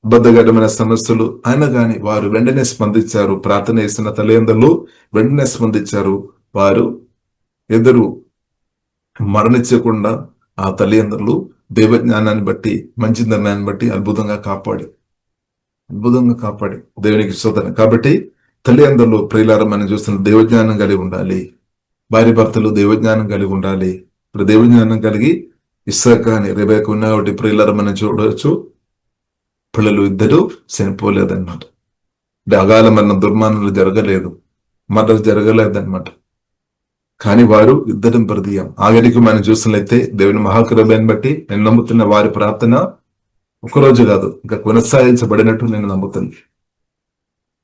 అబద్ధకరమైన సమస్యలు అయినా కానీ వారు వెంటనే స్పందించారు. ప్రార్థన చేస్తున్న తల్లిదండ్రులు వెంటనే స్పందించారు. వారు ఎదురు మరణించకుండా ఆ తల్లిదండ్రులు దైవజ్ఞానాన్ని బట్టి, మంచి నిర్ణయాన్ని బట్టి అద్భుతంగా కాపాడి దేవునికి స్తోత్రం. కాబట్టి తల్లిదండ్రులు ప్రియులారా, మనం చూస్తున్న దైవజ్ఞానం కలిగి ఉండాలి. భార్య భర్తలు దైవజ్ఞానం కలిగి ఉండాలి. ఇప్పుడు దైవజ్ఞానం కలిగి ఇస్సాకు కానీ రెబెక్కా ఉన్న ఒకటి ప్రియులారా మనం చూడవచ్చు. పిల్లలు ఇద్దరు చనిపోలేదన్నమాట. అకాల మరణం, దుర్మరణలు జరగలేదు, మరణం జరగలేదన్నమాట. కానీ వారు ఇద్దరం ప్రతియం ఆఖరికి మనం చూసినట్లయితే దేవుని మహాకృపను బట్టి నేను నమ్ముతున్న వారి ప్రార్థన ఒకరోజు కాదు, ఇంకా కొనసాగించబడినట్టు నేను నమ్ముతుంది.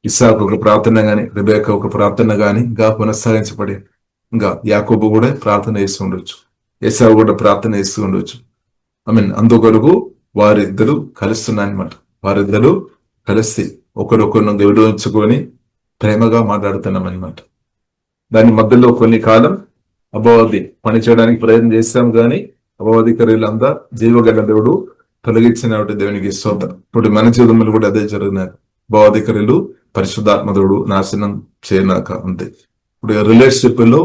ఇస్సాకు ఒక ప్రార్థన గాని, రెబెక్కా ఒక ప్రార్థన గాని ఇంకా కొనసాగించబడి, ఇంకా యాకోబు కూడా ప్రార్థన చేస్తూ ఉండొచ్చు, ఏసావు కూడా ప్రార్థన చేస్తూ ఉండొచ్చు. అందుకొరకు వారిద్దరు కలుస్తున్నారనమాట. వారిద్దరు కలిసి ఒకరొకరు గౌరవించుకొని ప్రేమగా మాట్లాడుతున్నాం అనమాట. దాని మధ్యలో కొన్ని కాలం అపవాది పని చేయడానికి ప్రయత్నం చేస్తాం, కానీ అపవాది క్రియలంతా జీవగల దేవుడు తొలగించిన దేవునికి స్తోత్రం. ఇప్పుడు మన జీవితంలో కూడా అదే జరిగినారు. అపవాది క్రియలు పరిశుద్ధాత్మ దేవుడు నాశనం చేయనాక అంతే. ఇప్పుడు రిలేషన్షిప్ లో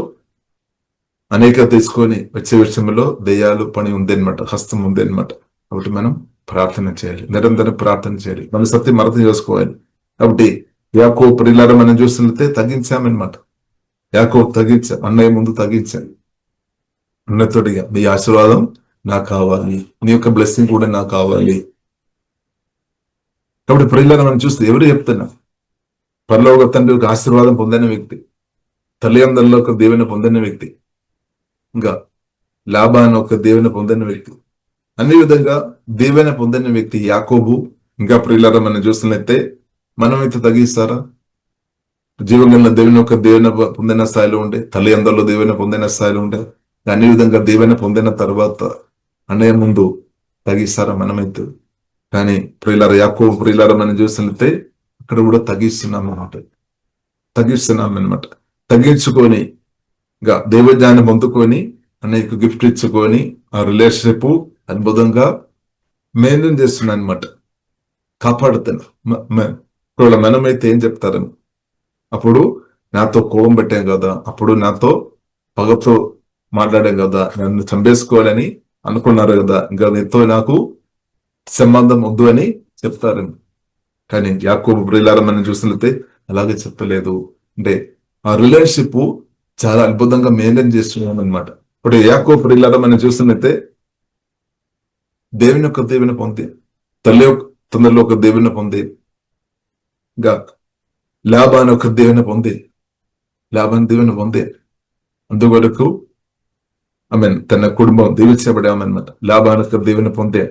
అనేక తీసుకొని వచ్చే విషయంలో దెయ్యాలు పని ఉంది అనమాట, హస్తం ఉంది అనమాట. కాబట్టి మనం ప్రార్థన చేయాలి, నిరంతరం ప్రార్థన చేయాలి, మన సత్యం అర్థం చేసుకోవాలి. కాబట్టి యాకోబు ప్రియులారా మనం చూస్తున్నట్లయితే తగ్గించామన్నమాట. యాకోబు తగ్గించాం, అన్నయ్య ముందు తగ్గించాను. అన్నతోడిగా నీ ఆశీర్వాదం నాకు కావాలి, నీ యొక్క బ్లెస్సింగ్ కూడా నాకు కావాలి. కాబట్టి ప్రియులారా మనం చూస్తే ఎవరు చెప్తున్నా, పరలోక తండ్రి ఒక ఆశీర్వాదం పొందిన వ్యక్తి, తల్లిదండ్రుల్లో ఒక దీవెన పొందిన వ్యక్తి, ఇంకా లాబాను ఒక దీవెన పొందిన వ్యక్తి, అన్ని విధంగా దీవెన పొందిన వ్యక్తి యాకోబు. ఇంకా ప్రియులారా మనం చూస్తున్నట్లయితే మనమైతే తగ్గిస్తారా? జీవంగల దేవుని యొక్క దీవెన పొందిన స్థాయిలో ఉండే, తల్లిదండ్రులు దీవెన పొందిన స్థాయిలో ఉండే, అన్ని విధంగా దీవెన పొందిన తర్వాత అన్నయ్య ముందు తగ్గిస్తారా? మనమైతే. కానీ ప్రియులారా యాకోబు ప్రియులారా మనం చూస్తున్నట్లయితే అక్కడ కూడా తగ్గిస్తున్నాం అనమాట. తగ్గించుకొని ఇంకా దైవజ్ఞానం పొందుకొని అన్నయ్యకు గిఫ్ట్ ఇచ్చుకొని ఆ రిలేషన్షిప్ అద్భుతంగా మెయింటైన్ చేస్తున్నా అనమాట, కాపాడుతాను. ఇప్పుడు మనమైతే ఏం చెప్తారు, అప్పుడు నాతో కోపం పెట్టాం కదా, అప్పుడు నాతో పగతో మాట్లాడాం కదా, నన్ను చంపేసుకోవాలని అనుకున్నారు కదా, ఇంకా నీతో నాకు సంబంధం వద్దు అని చెప్తారు. కానీ యాకోబు ప్రియులారా మనం చూసినట్లయితే అలాగే చెప్పలేదు. అంటే ఆ రిలేషన్షిప్ చాలా అద్భుతంగా మెయింటైన్ చేస్తున్నాం అనమాట. ఇప్పుడు యాకోబు ప్రియులారా మనం చూసినట్లయితే దేవుని యొక్క దీవెన పొంది, తొందరలో ఒక దీవెన పొంది, ఇంకా లాబాను ఒక దీవెన పొంది, దీవెన పొంది అందువరకు తన కుటుంబం దీవించబడామన్నమాట. లాబాను యొక్క దీవెన పొందే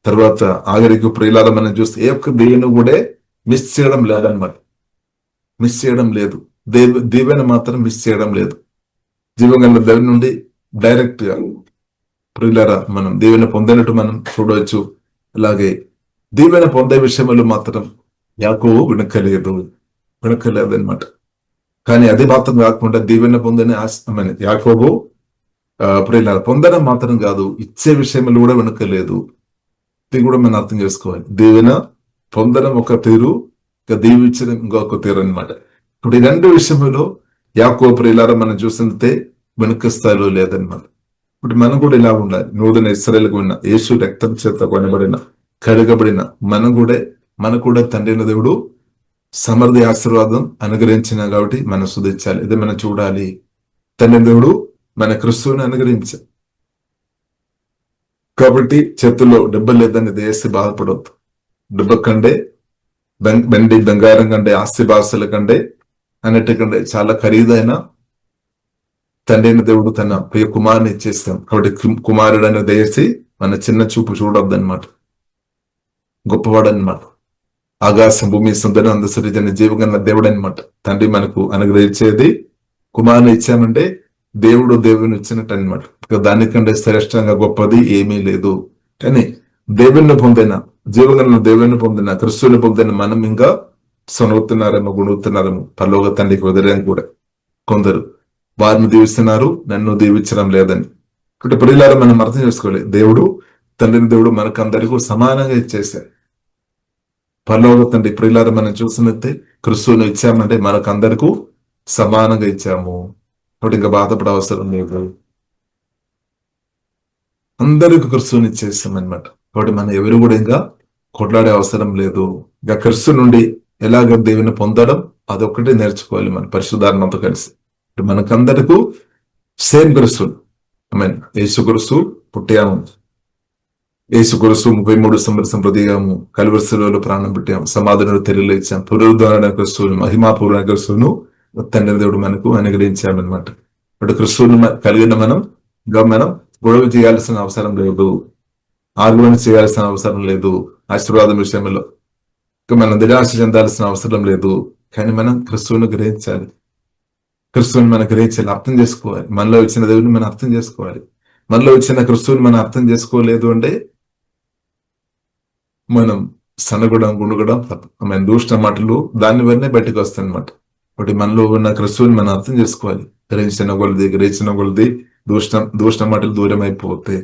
తర్వాత ఆఖరికి ప్రియులారా మనం చూస్తే ఏ ఒక్క దీవెన కూడా మిస్ చేయడం లేదన్నమాట. మిస్ చేయడం లేదు, దీవెన మాత్రం మిస్ చేయడం లేదు. జీవంగల దేవుని నుండి డైరెక్ట్ గా ప్రియులారా మనం దీవెన పొందినట్టు మనం చూడవచ్చు. అలాగే దీవెన పొందే విషయంలో మాత్రం యాకోబు వెనుకలేదు. వెనక్కలేదన్నమాట. కానీ అది మాత్రం కాకుండా దీవెన పొందని యాకోబు ప్రియులారా పొందడం మాత్రం కాదు, ఇచ్చే విషయంలో కూడా వెనక్కలేదు. ఇది కూడా మనం అర్థం చేసుకోవాలి. దీవెన పొందడం ఒక తీరు, ఇక దీవించడం ఇంకొక తీరు అనమాట. ఇప్పుడు ఈ రెండు విషయంలో యాకోబు ప్రియులారా మనం చూస్తుంటే వెనుక స్థాయిలో లేదన్నమాట. ఇప్పుడు మనం కూడా ఇలా ఉండాలి. నూతన ఇశ్రాయేలుగా ఉన్న యేసు రక్తం చేత కొనబడిన కడగబడిన మనకు కూడా తండ్రి అయిన దేవుడు సమృద్ధి ఆశీర్వాదం అనుగ్రహించిన కాబట్టి మనం శుద్ధించాలి. ఇది మనం చూడాలి. తండ్రి దేవుడు మన క్రిస్తువుని అనుగ్రహించాలి కాబట్టి చేతుల్లో డబ్బు లేదని దేశి బాధపడవద్దు. డబ్బు కంటే వెండి బంగారం కంటే ఆస్తి బాస్తుల కంటే అన్నిటికంటే చాలా ఖరీదైన తండ్రి అయిన దేవుడు తన ప్రియ కుమారుని ఇచ్చేస్తాం. కాబట్టి కుమారుడు అనే దయచేసి మన చిన్న చూపు చూడొద్దు అనమాట. గొప్పవాడు అనమాట. ఆకాశం భూమి సుందరం అందసరిజన జీవగన్న దేవుడు అనమాట. తండ్రి మనకు అనుగ్రహించేది కుమారుని ఇచ్చామంటే దేవుని ఇచ్చినట్టు అనమాట. దానికంటే శ్రేష్టంగా గొప్పది ఏమీ లేదు. కానీ దేవుణ్ణి పొందిన జీవగలను దేవుని పొందిన క్రిస్తుని పొందిన మనం ఇంకా సొనవుతున్నారేమో గుణవుతున్నారేమో పరలోక తండ్రికి వదిలేం కూడా కొందరు వారిని దీవిస్తున్నారు, నన్ను దీవించడం లేదని. కాబట్టి ప్రియులారా మనం అర్థం చేసుకోవాలి. దేవుడు తండ్రిని దేవుడు మనకందరికీ సమానంగా ఇచ్చేశారు. పరలోక తండ్రి ప్రియులారా మనం చూసినట్టే క్రిస్తుని ఇచ్చామంటే మనకందరికీ సమానంగా ఇచ్చాము. కాబట్టి ఇంకా బాధపడే అవసరం లేదు. అందరికీ క్రిస్తుని ఇచ్చేస్తామన్నమాట. కాబట్టి మనం ఎవరు కూడా ఇంకా కొట్లాడే అవసరం లేదు. ఇంకా క్రిస్తు నుండి ఎలాగ దేవుని పొందడం అదొక్కటే నేర్చుకోవాలి మనం పరిశుద్ధాత్మతో కలిసి. మనకందరికీ సేమ్ క్రిస్తు యేసు క్రిస్తు పుట్టాము. యేసు క్రిస్తు 33 సంవత్సరం ప్రతిగాము కలువరిశిలువలో ప్రాణం పెట్టాము, సమాధానంలో తెలియలేచాం, పునరుద్ధరణ క్రిస్తువును మహిమాపూర్ణ క్రిస్తువును తండ్రి దేవుడు మనకు అనుగ్రహించామన్నమాట. ఇప్పుడు క్రిస్తువును కలిగిన మనం గొడవ చేయాల్సిన అవసరం లేదు, ఆర్గ్యుమెంట్ చేయాల్సిన అవసరం లేదు. ఆశీర్వాదం విషయంలో మనం నిరాశ చెందాల్సిన అవసరం లేదు. కానీ మనం క్రిస్తువును గ్రహించాలి. క్రిస్తువుని మనం గ్రహించాలి, అర్థం చేసుకోవాలి. మనలో వచ్చిన దేవుడిని మనం అర్థం చేసుకోవాలి. మనలో వచ్చిన క్రిస్తువుని మనం అర్థం చేసుకోలేదు అంటే మనం సనగడం గుణగడం దూషణ మాటలు దాని వల్లనే బయటకు వస్తాయి అనమాట. ఒకటి మనలో ఉన్న క్రిస్తువుని మనం అర్థం చేసుకోవాలి. గ్రహించిన కొలది దూషణ మాటలు దూరం అయిపోతాయి,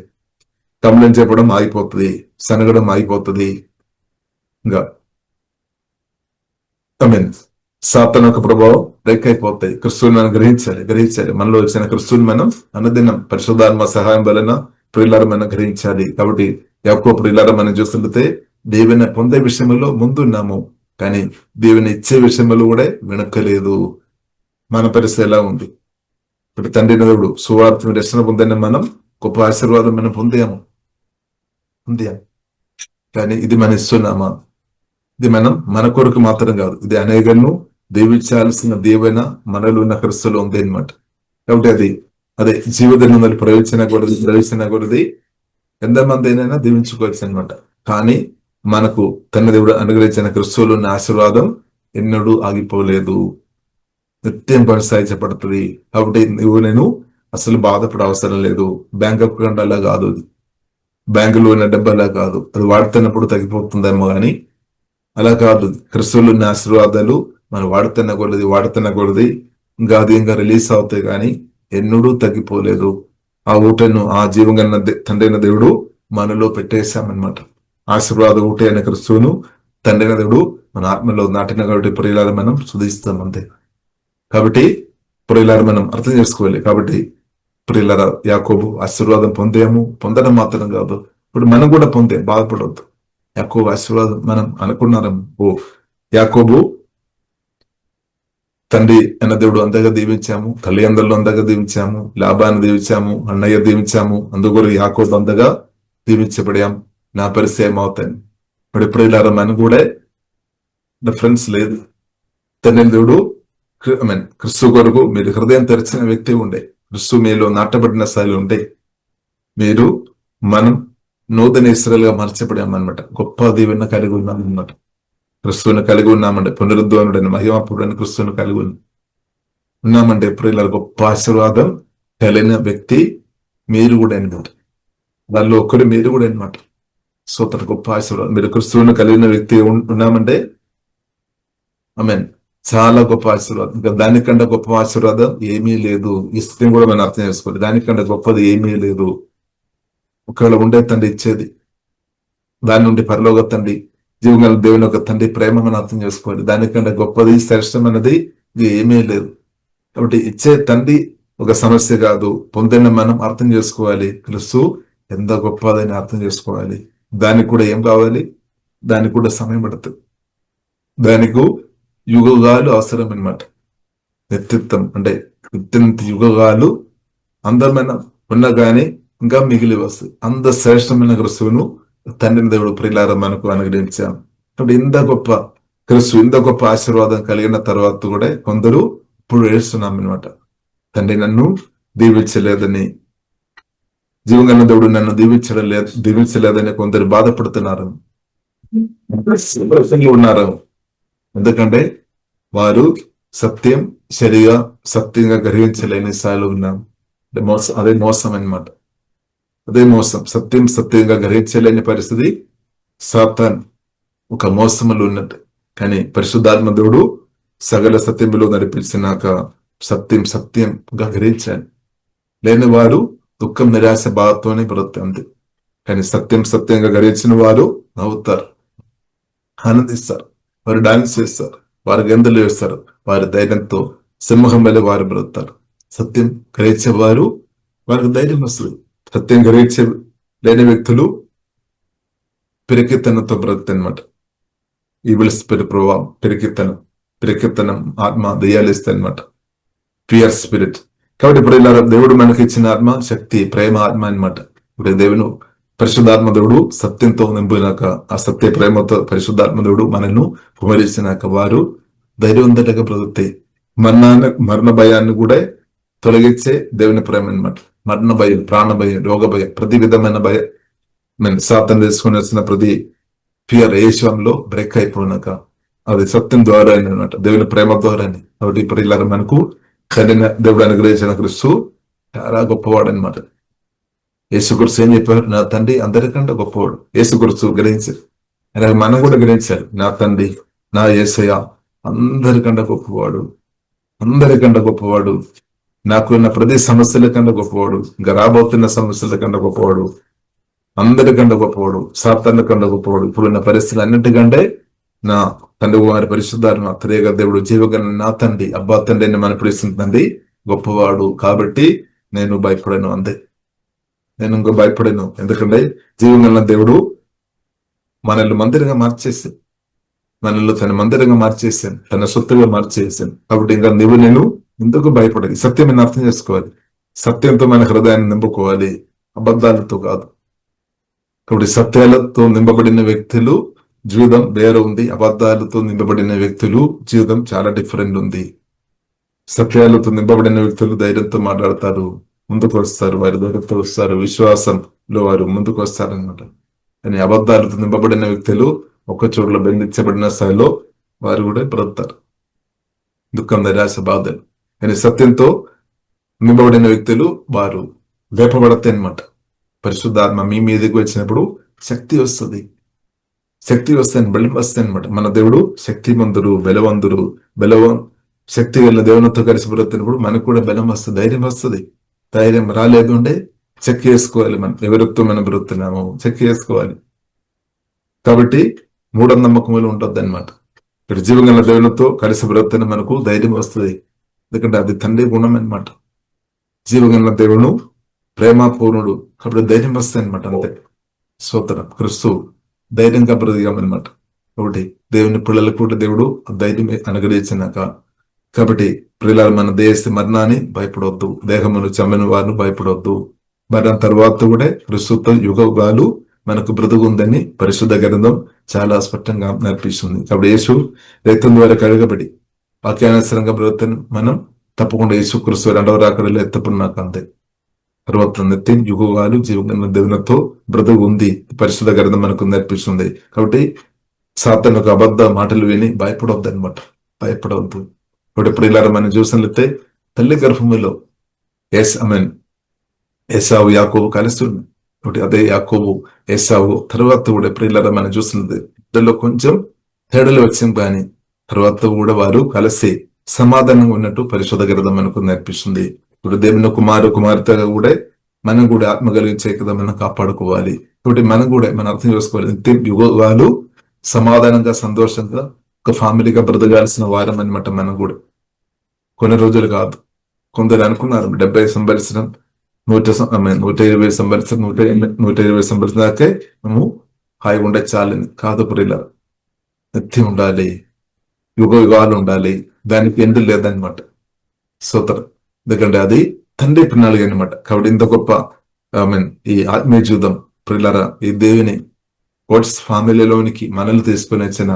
కంప్లైంట్ చెప్పడం ఆగిపోతుంది, సనగడం ఆగిపోతుంది. ఇంకా సాతాను యొక్క ప్రభావం రెక్కైపోతాయి. క్రిస్తువుని మనం గ్రహించాలి. మనలో వచ్చిన క్రిస్తువుని మనం అనుదినం పరిశుద్ధాత్మ సహాయం వలన ప్రియులారా మనం గ్రహించాలి. కాబట్టి యాకోబు ప్రియులారా మనం చూస్తుంటే దేవుని పొందే విషయంలో ముందున్నాము, కానీ దేవుని ఇచ్చే విషయంలో కూడా వెనక్కలేదు. మన పరిస్థితి ఎలా ఉంది? ఇప్పుడు తండ్రి దేవుడు సువార్త రక్షణ పొందిన మనం గొప్ప ఆశీర్వాదం మనం పొందాము. కానీ ఇది మనం ఇస్తున్నామా? ఇది మనం మన కొరకు మాత్రం కాదు, ఇది అనేకలను దీవించాల్సిన దీవెన మనలో ఉన్న క్రిస్తులో ఉంది అనమాట. కాబట్టి అదే జీవన ప్రవేశించిన కొలది ఎంతమంది అయినా దీవించుకోవచ్చు అనమాట. కానీ మనకు తండ్రి దేవుడు అనుగ్రహించిన క్రిస్తువులో ఉన్న ఆశీర్వాదం ఎన్నడూ ఆగిపోలేదు, నిత్యం కొనసాగించబడుతుంది. కాబట్టి నేను అసలు బాధపడే అవసరం లేదు. బ్యాంక్ అకౌంట్ అలా కాదు, బ్యాంకులో ఉన్న డబ్బు అలా కాదు, అది వాడుతున్నప్పుడు తగ్గిపోతుందేమో కానీ అలా కాదు. క్రిస్తువులో ఉన్న ఆశీర్వాదాలు మనం వాడుతున్న కొలది ఇంకా అది ఇంకా రిలీజ్ అవుతాయి, కానీ ఎన్నడూ తగ్గిపోలేదు. ఆ ఊటను ఆ జీవంగా తండ్రి అయిన దేవుడు మనలో పెట్టేశామన్నమాట. ఆశీర్వాద ఊట అయిన క్రిస్తువును తండ్రి అయిన దేవుడు మన ఆత్మలో నాటిన కాబట్టి ప్రియులారా మనం శుద్ధిస్తాం అంతే. కాబట్టి ప్రియులారా మనం అర్థం చేసుకోవాలి. కాబట్టి ప్రియులారా యాకోబు ఆశీర్వాదం పొందడం మాత్రం కాదు, ఇప్పుడు మనం కూడా బాధపడవద్దు. యాకోబు ఆశీర్వాదం మనం అనుకున్నాం, యాకోబు తండ్రి అన్న దేవుడు అంతగా దీవించాము, తల్లిదండ్రులు అంతగా దీవించాము, లాభాన్ని దీవించాము, అన్నయ్య దీవించాము, అందుకు యాకోబు అంతగా దీవించబడాం, నా పరిస్థితి ఏమవుతాయి. ఇప్పుడు ప్రియులారా మనం కూడా డిఫరెన్స్ లేదు. తండ్రి దేవుడు క్రిస్తు కొరకు మీరు హృదయం తెరిచిన వ్యక్తి ఉండే, క్రిస్తు మీలో నాటబడిన స్థాయిలో ఉండే మనం నూతన ఇశ్రాయేలుగా మార్చబడామన్నమాట. గొప్ప దీవెన కలిగి ఉన్నామన్నమాట. క్రిస్తువుని కలిగి ఉన్నామంటే పునరుద్ధరణుడని మహిమాపూర్ణని క్రిస్తువుని కలిగి ఉన్నామంటే ప్రియుల గొప్ప ఆశీర్వాదం కలిగిన వ్యక్తి మీరు కూడా అనమాట. దానిలో ఒక్కరు మీరు కూడా అనమాట. సూత్ర గొప్ప ఆశీర్వాదం మీరు క్రిస్తువుని కలిగిన వ్యక్తి ఉన్నామంటే చాలా గొప్ప ఆశీర్వాదం. ఇంకా దానికంటే గొప్ప ఆశీర్వాదం ఏమీ లేదు. ఈ స్థితిని కూడా మనం అర్థం చేసుకోవాలి. దానికంటే గొప్పది ఏమీ లేదు. ఒకవేళ ఉండే తండ్రి ఇచ్చేది, దాని నుండి పరలోక తండ్రి, జీవగల దేవుని యొక్క తండ్రి ప్రేమ మనం అర్థం చేసుకోవాలి. దానికంటే గొప్పది శ్రేష్టమైనది ఇది ఏమీ లేదు. కాబట్టి ఇచ్చే తండ్రి ఒక సమస్య కాదు, పొందిన మనం అర్థం చేసుకోవాలి. క్రీస్తు ఎంత గొప్పదని అర్థం చేసుకోవాలి. దానికి కూడా ఏం కావాలి? దానికి కూడా సమయం పడుతుంది. దానికి యుగాలు అవసరం అన్నమాట. వ్యక్తిత్వం అంటే వ్యక్తిత్వ యుగాలు అందమైన ఉన్నా కానీ ఇంకా మిగిలి వస్తుంది. అంత శ్రేష్టమైన క్రిస్తువును తండ్రిని దేవుడు ప్రియులారా మనకు అనుగ్రహించాం. కాబట్టి ఇంత గొప్ప క్రిస్తు, ఇంత గొప్ప ఆశీర్వాదం కలిగిన తర్వాత కూడా కొందరు ఇప్పుడు ఏడుస్తున్నాం అనమాట. తండ్రి నన్ను దీవించలేదని, జీవగల దేవుడు నన్ను దీవించలేదని కొందరు బాధపడుతున్నారు, ఉన్నారు. ఎందుకంటే వారు సత్యం సత్యంగా గ్రహించలేని స్థాయిలో ఉన్నాం. అదే మోసం అన్నమాట. అదే మోసం. సత్యంగా గ్రహించలేని పరిస్థితి సాతాన్ ఒక మోసములు ఉన్నట్టు. కానీ పరిశుద్ధాత్మ దేవుడు సకల సత్యములో నడిపించినాక సత్యంగా గ్రహించాలి. లేని వారు దుఃఖం, నిరాశ, బాధతోనే బ్రతుంది. కానీ సత్యంగా గ్రహించిన వారు నవ్వుతారు, ఆనందిస్తారు, వారు డాన్స్ చేస్తారు, వారు గంతులు వేస్తారు, వారి ధైర్యంతో సింహం వల్ల వారు బ్రతుతారు. సత్యం గ్రహించేవారు వారికి ధైర్యం వస్తుంది. సత్యం గ్రహించే లేని వ్యక్తులు పిరికితనంతో బ్రతుకుతాయి అనమాట. ఈవిల్ స్పిరిట్ ప్రభావం, పిరికితనం ఆత్మ దయ్యాలిస్తాయి అనమాట. Fear spirit. కాబట్టి ఇప్పుడు ఇలా దేవుడు మనకి ఇచ్చిన ఆత్మ శక్తి, ప్రేమ ఆత్మ అనమాట. ఇప్పుడు దేవుడు పరిశుద్ధాత్మ దేవుడు సత్యంతో నింపినాక, ఆ సత్య ప్రేమతో పరిశుద్ధాత్మ దేవుడు మనల్ని కుమరించినాక వారు ధైర్యవంతులుగా బ్రతుకుతాయి. మరణ భయాన్ని కూడా తొలగించే దేవుని ప్రేమ అనమాట. మరణ భయం, ప్రాణ భయం, రోగ భయం, ప్రతి విధమైన భయం సాతాను తీసుకుని వచ్చిన ప్రతి ఫియర్ ఏషంలో బ్రేక్ అయిపోయినాక అది సత్యం ద్వారా అనమాట, దేవుని ప్రేమ ద్వారానే. కాబట్టి ఇప్పుడు ఇలా మనకు కలిగిన దేవుడు అనుగ్రహించిన క్రీస్తు చాలా గొప్పవాడు అనమాట. యేసుక్రీస్తు ఏం చెప్పారు? నా తండ్రి అందరికంటే గొప్పవాడు. యేసుక్రీస్తు గ్రహించారు. అలాగే మనం కూడా గ్రహించారు. నా తండ్రి, నా యేసయ్య అందరికంటే గొప్పవాడు, అందరికంటే గొప్పవాడు. నాకున్న ప్రతి సమస్యల కంటే గొప్పవాడు, ఇంకా రాబోతున్న సమస్యల కంటే గొప్పవాడు, అందరికంటే గొప్పవాడు, సాతాను కంటే గొప్పవాడు. ఇప్పుడున్న పరిస్థితులు అన్నిటికంటే నా తండ్రి వారి పరిశుద్ధాత్మ త్రేగ దేవుడు జీవగల నా తండ్రి, అబ్బా తండ్రి అని మన పిలుస్తుంది గొప్పవాడు. కాబట్టి నేను భయపడను, అంతే. నేను ఇంకో భయపడను. ఎందుకంటే జీవగల దేవుడు మనల్ని మందిరంగా మార్చేసాను, మనల్ని తన మందిరంగా మార్చేసాను, తన సొత్తుగా మార్చేసాను. కాబట్టి ఇంకా నేను ఎందుకు భయపడదు? సత్యం అర్థం చేసుకోవాలి. సత్యంతో మన హృదయాన్ని నింపుకోవాలి, అబద్ధాలతో కాదు. కాబట్టి సత్యాలతో నింపబడిన వ్యక్తులు జీవితం వేరే ఉంది, అబద్ధాలతో నింపబడిన వ్యక్తులు జీవితం చాలా డిఫరెంట్ ఉంది. సత్యాలతో నింపబడిన వ్యక్తులు ధైర్యంతో మాట్లాడతారు, ముందుకు వస్తారు, వారి ధైర్యంతో వస్తారు, విశ్వాసంలో వారు ముందుకు వస్తారు అనమాట. కానీ అబద్ధాలతో నింపబడిన వ్యక్తులు ఒక్క చోట్ల బంధించబడిన స్థాయిలో వారు కూడా బ్రతుకుతారు, దుఃఖం, నిరాశ, బాధలు. కానీ సత్యంతో నింపబడిన వ్యక్తులు వారు వేపబడతాయి అనమాట. పరిశుద్ధాత్మ మీ మీదకి వచ్చినప్పుడు శక్తి వస్తుంది, బలం వస్తాయి అనమాట. మన దేవుడు శక్తిమంతుడు, శక్తి వెళ్ళిన దేవునితో కలిసి బ్రతున్నప్పుడు మనకు కూడా బలం వస్తుంది, ధైర్యం వస్తుంది. ధైర్యం రాలేదు అంటే చెక్ చేసుకోవాలి, మనం ఎవరితో మనం బ్రతుకుతున్నామో చెక్ చేసుకోవాలి. కాబట్టి మూఢనమ్మకములు ఉంటుంది అనమాట. ఇక్కడ జీవగల దేవునితో కలిసి బ్రతున్న మనకు ధైర్యం వస్తుంది, ఎందుకంటే అది తండ్రి గుణం అనమాట. జీవగల దేవుడు ప్రేమపూర్ణుడు, కాబట్టి ధైర్యం వస్తాయి అనమాట. అంతే. స్తోత్రం. క్రీస్తు ధైర్యంగా బ్రతికామన్నమాట. కాబట్టి దేవుని పిల్లలకు కూడా దేవుడు ధైర్యం అనుగ్రహించినాక, కాబట్టి పిల్లలు మన దేశ మరణాన్ని భయపడవద్దు, దేహమును చమ్మిన వారిని భయపడవద్దు. మరణం తర్వాత కూడా క్రీస్తుతో యుగాలు మనకు బ్రతుకుందని పరిశుద్ధ గ్రంథం చాలా స్పష్టంగా నేర్పిస్తుంది. కాబట్టి యేసు రక్తం ద్వారా కడగబడి వాక్యానుసరంగా బ్రతుకుని మనం తప్పకుండా యేసు క్రీస్తు రెండవ రాకడలో ఎత్తపడినాక అంతే. తర్వాత నిత్యం యుగాలు జీవన దేవునితో బ్రతుకు ఉంది, పరిశుద్ధ గ్రంథం మనకు నేర్పిస్తుంది. కాబట్టి సాతాను అబద్ధ మాటలు విని భయపడవద్దు అనమాట, భయపడవద్దు. కాబట్టి ప్రియులారా మనం చూసినట్లయితే తల్లి గర్భములో ఏసావు యాకోబు కలిసి ఉంది. కాబట్టి అదే యాకోబు ఏసావు తర్వాత కూడా ప్రియులారా మనం చూసినది ఇద్దరిలో కొంచెం తేడాలు వచ్చాం, కానీ తర్వాత కూడా వారు కలిసి సమాధానంగా ఉన్నట్టు పరిశుద్ధ గ్రంథం మనకు నేర్పిస్తుంది. ఇప్పుడు దేవుని కుమార్తెగా కూడా మనం కూడా ఆత్మ కలిగించే కదా మనం కాపాడుకోవాలి. కాబట్టి మనం కూడా మనం అర్థం చేసుకోవాలి, నిత్యం యుగాలు సమాధానంగా సంతోషంగా ఒక ఫ్యామిలీగా బ్రతకాల్సిన వారం అనమాట. మనం కూడా కొన్ని రోజులు కాదు. కొందరు అనుకున్నారు 70 సంవత్సరం 120 సంవత్సరం 120 సంవత్సరం దాకే మేము హాయిగా ఉండే చాలని కాదు. ప్రియుల నిత్యం ఉండాలి, యుగాలు ఉండాలి, దానికి ఎందు లేదనమాట. సోదరు, ఎందుకంటే అది తండ్రి ప్రణాళిక అనమాట. కాబట్టి ఇంత గొప్ప ఈ ఆత్మీయ జీవితం ప్రియులరా, ఈ దేవుని గోడ్స్ ఫ్యామిలీలోనికి మనల్ని తీసుకుని వచ్చిన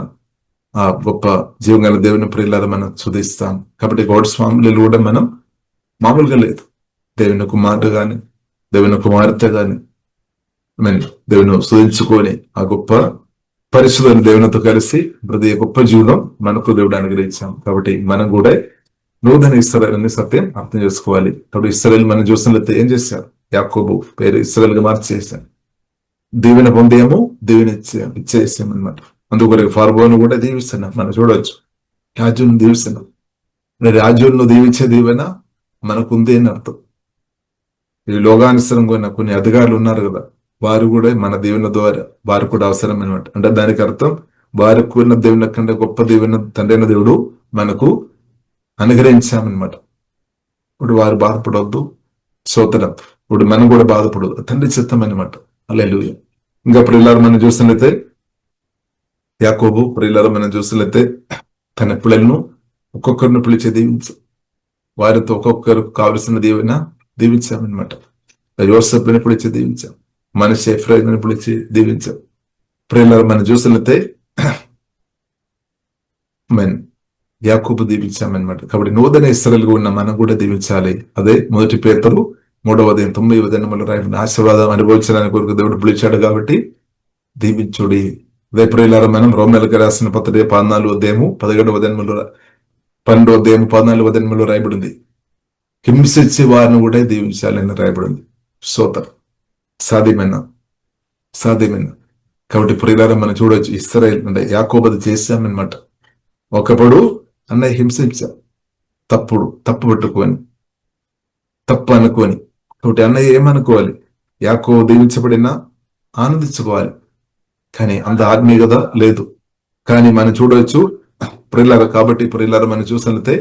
ఆ గొప్ప జీవంగల దేవుని ప్రియులారా మనం చూదిస్తాం. కాబట్టి గోడ్స్ ఫ్యామిలీలు కూడా మనం మామూలుగా లేదు. దేవుని కుమారుడు గాని దేవుని కుమార్తె గాని దేవుని సుధించుకొని ఆ గొప్ప పరిశుద్ధుని దేవునితో కలిసి ప్రతి గొప్ప జీవితం మనకు దేవుడు అనుగ్రహించాం. కాబట్టి మనం కూడా నూతన ఇశ్రాయేలు అనే సత్యం అర్థం చేసుకోవాలి. కాబట్టి ఇశ్రాయేలు మనం చూసినట్లయితే ఏం చేశారు? యాకోబు పేరు ఇశ్రాయేలుగా మార్చేశారు. దీవెన పొందేమో దీవెన ఇచ్చేసాం అనమాట. అందుకొరకు ఫరోను కూడా దీవిస్తున్నాం. మనం చూడవచ్చు, రాజును దీవిస్తున్నాం. రాజులను దీవించే దీవెన మనకుంది అని అర్థం. ఈ లోకానుసరంగా కొన్ని అధికారులు ఉన్నారు కదా, వారు కూడా మన దీవెన ద్వారా వారు కూడా అవసరం అనమాట. అంటే దానికి అర్థం వారికి ఉన్న దేవుని కంటే గొప్ప దీవెన తండ్రైన దేవుడు మనకు అనుగ్రహించామన్నమాట. ఇప్పుడు వారు బాధపడవద్దు, సోదరం. ఇప్పుడు మనం కూడా బాధపడదు, తండ్రి చిత్తం అనమాట. హల్లెలూయా. ఇంకా ప్రియులారా మనం చూసినట్లయితే యాకోబు ప్రియులారా మనం చూసినట్లయితే తన పిల్లలను ఒక్కొక్కరిని పిలిచి దీవించు, వారితో ఒక్కొక్కరు కావలసిన దీవెన దీవించామన్నమాట. యోసేపుని పిలిచి దీవించాం, మనషే ఎఫ్రాయిముని పిలిచి దీవించాం. ప్రియులారా మనం చూసినట్లయితే యాకోబు దీవించామన్నమాట. కాబట్టి నూతన ఇశ్రాయేలుగా ఉన్న మనం కూడా దీవించాలి. అదే 1 పేతురు 3వ అధ్యాయం 9వ వచనంలో రాయబడిన ఆశీర్వాదం అనుభవించడానికి కొరకు దేవుడు పిలిచాడు. కాబట్టి దీవించుడి. అదే ప్రియులారా మనం రోమీయులకు రాసిన పత్రిక 14వ అధ్యాయము 17వ వచనంలో 12వ అధ్యాయము 14వ వచనంలో రాయబడింది, హింసించే వారిని కూడా దీవించాలని రాయబడింది. సోదరు, సాధ్యమైన. కాబట్టి ప్రియులారా మనం చూడవచ్చు, ఇశ్రాయేలు అంటే యాకోబు అది చేశామన్నమాట. ఒకప్పుడు అన్నయ్య హింసించా, తప్పు పెట్టుకొని తప్పు అనుకోని. కాబట్టి అన్నయ్య ఏమనుకోవాలి? యాకోబు దీవించబడినా ఆనందించుకోవాలి. కానీ అంత ఆత్మీయత లేదు. కానీ మనం చూడవచ్చు ప్రియులారా. కాబట్టి ప్రియులారా మనం చూసినట్లయితే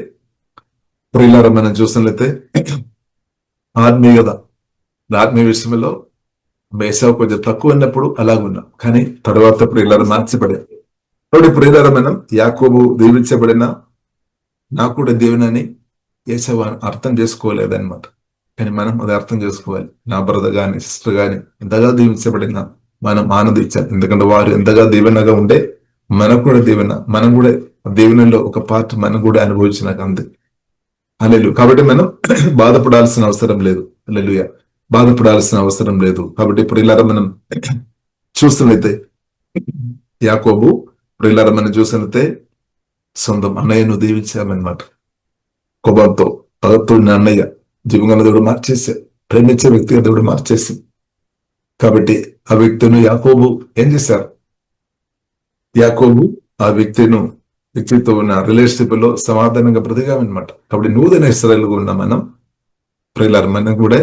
ఆత్మీయ విషయంలో ఏశావు కొంచెం తక్కువ ఉన్నప్పుడు అలాగున్నాం, కానీ తర్వాత ప్రియులారా మార్చబడారు. కాబట్టి ప్రియులారా మనం యాకోబు దీవించబడిన నాకు కూడా దేవునని ఏశావు అర్థం చేసుకోలేదన్నమాట. కానీ మనం అది అర్థం చేసుకోవాలి. నా బ్రదర్ గాని సిస్టర్ గాని ఎంతగా దీవించబడినా మనం ఆనందించాలి. ఎందుకంటే వారు ఎంతగా దీవెనగా ఉండే మనకు కూడా దీవెన, మనం కూడా దీవెనలో ఒక పార్ట్ మనం కూడా అనుభవించినాక అంతే. హల్లెలూయా. కాబట్టి మనం బాధపడాల్సిన అవసరం లేదు. హల్లెలూయా. బాధపడాల్సిన అవసరం లేదు. కాబట్టి ప్రియులారా మనం చూస్తున్నైతే యాకోబు ప్రియులారా మనం చూసినట్లయితే సొంతం అన్నయ్యను దీవించామన్నమాట. కోపంతో పగతో అన్నయ్య జీవంగా దేవుడు మార్చేశాడు, ప్రేమించే వ్యక్తిగా దేవుడు మార్చేసి. కాబట్టి ఆ వ్యక్తిని యాకోబు ఏం చేశారు? యాకోబు ఆ వ్యక్తితో ఉన్న రిలేషన్షిప్ లో సమాధానంగా బ్రతికామన్నమాట. కాబట్టి నూతన ఇశ్రాయేలుగా ఉన్న మనం ప్రియులారా మనం కూడా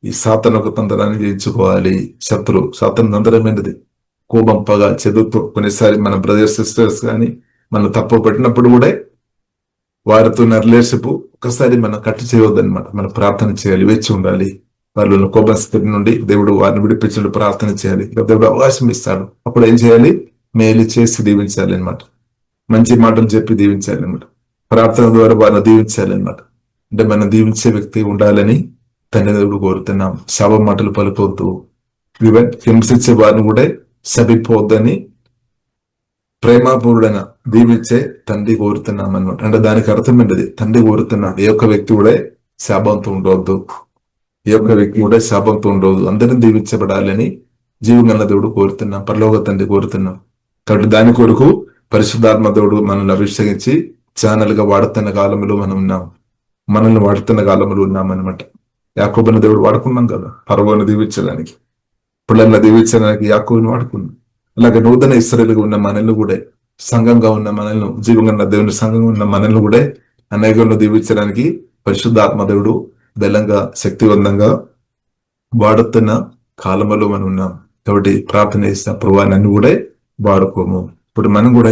ఈ సాతాను ఒక తంత్రాన్ని జయించుకోవాలి. సాతాను తంత్రమైనది. కోపం, పగ, చెదుతో కొన్నిసారి మన బ్రదర్స్ సిస్టర్స్ కానీ మనం తప్పు పెట్టినప్పుడు కూడా వారితో ఉన్న రిలేషన్షిప్ ఒకసారి మనం కట్టు చేయవద్దనమాట. మనం ప్రార్థన చేయాలి, వేచి ఉండాలి. వాళ్ళ కోపం స్థితి నుండి దేవుడు వారిని విడిపించడం ప్రార్థన చేయాలి. దేవుడు అవకాశం ఇస్తాడు. అప్పుడు ఏం చేయాలి? మేలు చేసి దీవించాలి అనమాట. మంచి మాటలు చెప్పి దీవించాలి అనమాట. ప్రార్థన ద్వారా వారిని దీవించాలి అనమాట. అంటే మనం దీవించే వ్యక్తి ఉండాలని తండ్రి దేవుడు కోరుతున్నాం. శాప మాటలు పలుకోవద్దు, హింసించే వారిని కూడా శపిపోవద్దని ప్రేమపూర్ణన దీవించే తండ్రి కోరుతున్నాం అనమాట. అంటే దానికి అర్థమైనది తండ్రి కోరుతున్నాడు. ఏ ఒక్క వ్యక్తి కూడా శాపంతో ఉండవద్దు, అందరిని దీవించబడాలని జీవగల దేవుడు కోరుతున్నాం, పరలోక తండ్రి కోరుతున్నాం. కాబట్టి దాని కొరకు పరిశుద్ధాత్మ దేవుడు మనల్ని అభిషేకించి ఛానల్ గా వాడుతున్న కాలంలో మనల్ని వాడుతున్న కాలంలో ఉన్నామన్నమాట. యాకోబుని దేవుడు వాడుకున్నాం కదా ఫరోను దీవించడానికి, పిల్లల్ని దీవించడానికి యాకోబుని వాడుకున్నాం. అలాగే నూతన ఇశ్రాయేలుగా ఉన్న మనల్ని కూడా సంఘంగా ఉన్న మనల్ని, జీవంగా దేవుని సంఘంగా ఉన్న మనల్ని కూడా అనేకంలో దీవించడానికి పరిశుద్ధాత్మ దేవుడు బలంగా శక్తివంతంగా వాడుతున్న కాలంలో మనం ఉన్నాం. కాబట్టి ప్రార్థన చేసిన ప్రభా నన్ను కూడా వాడుకోము. ఇప్పుడు మనం కూడా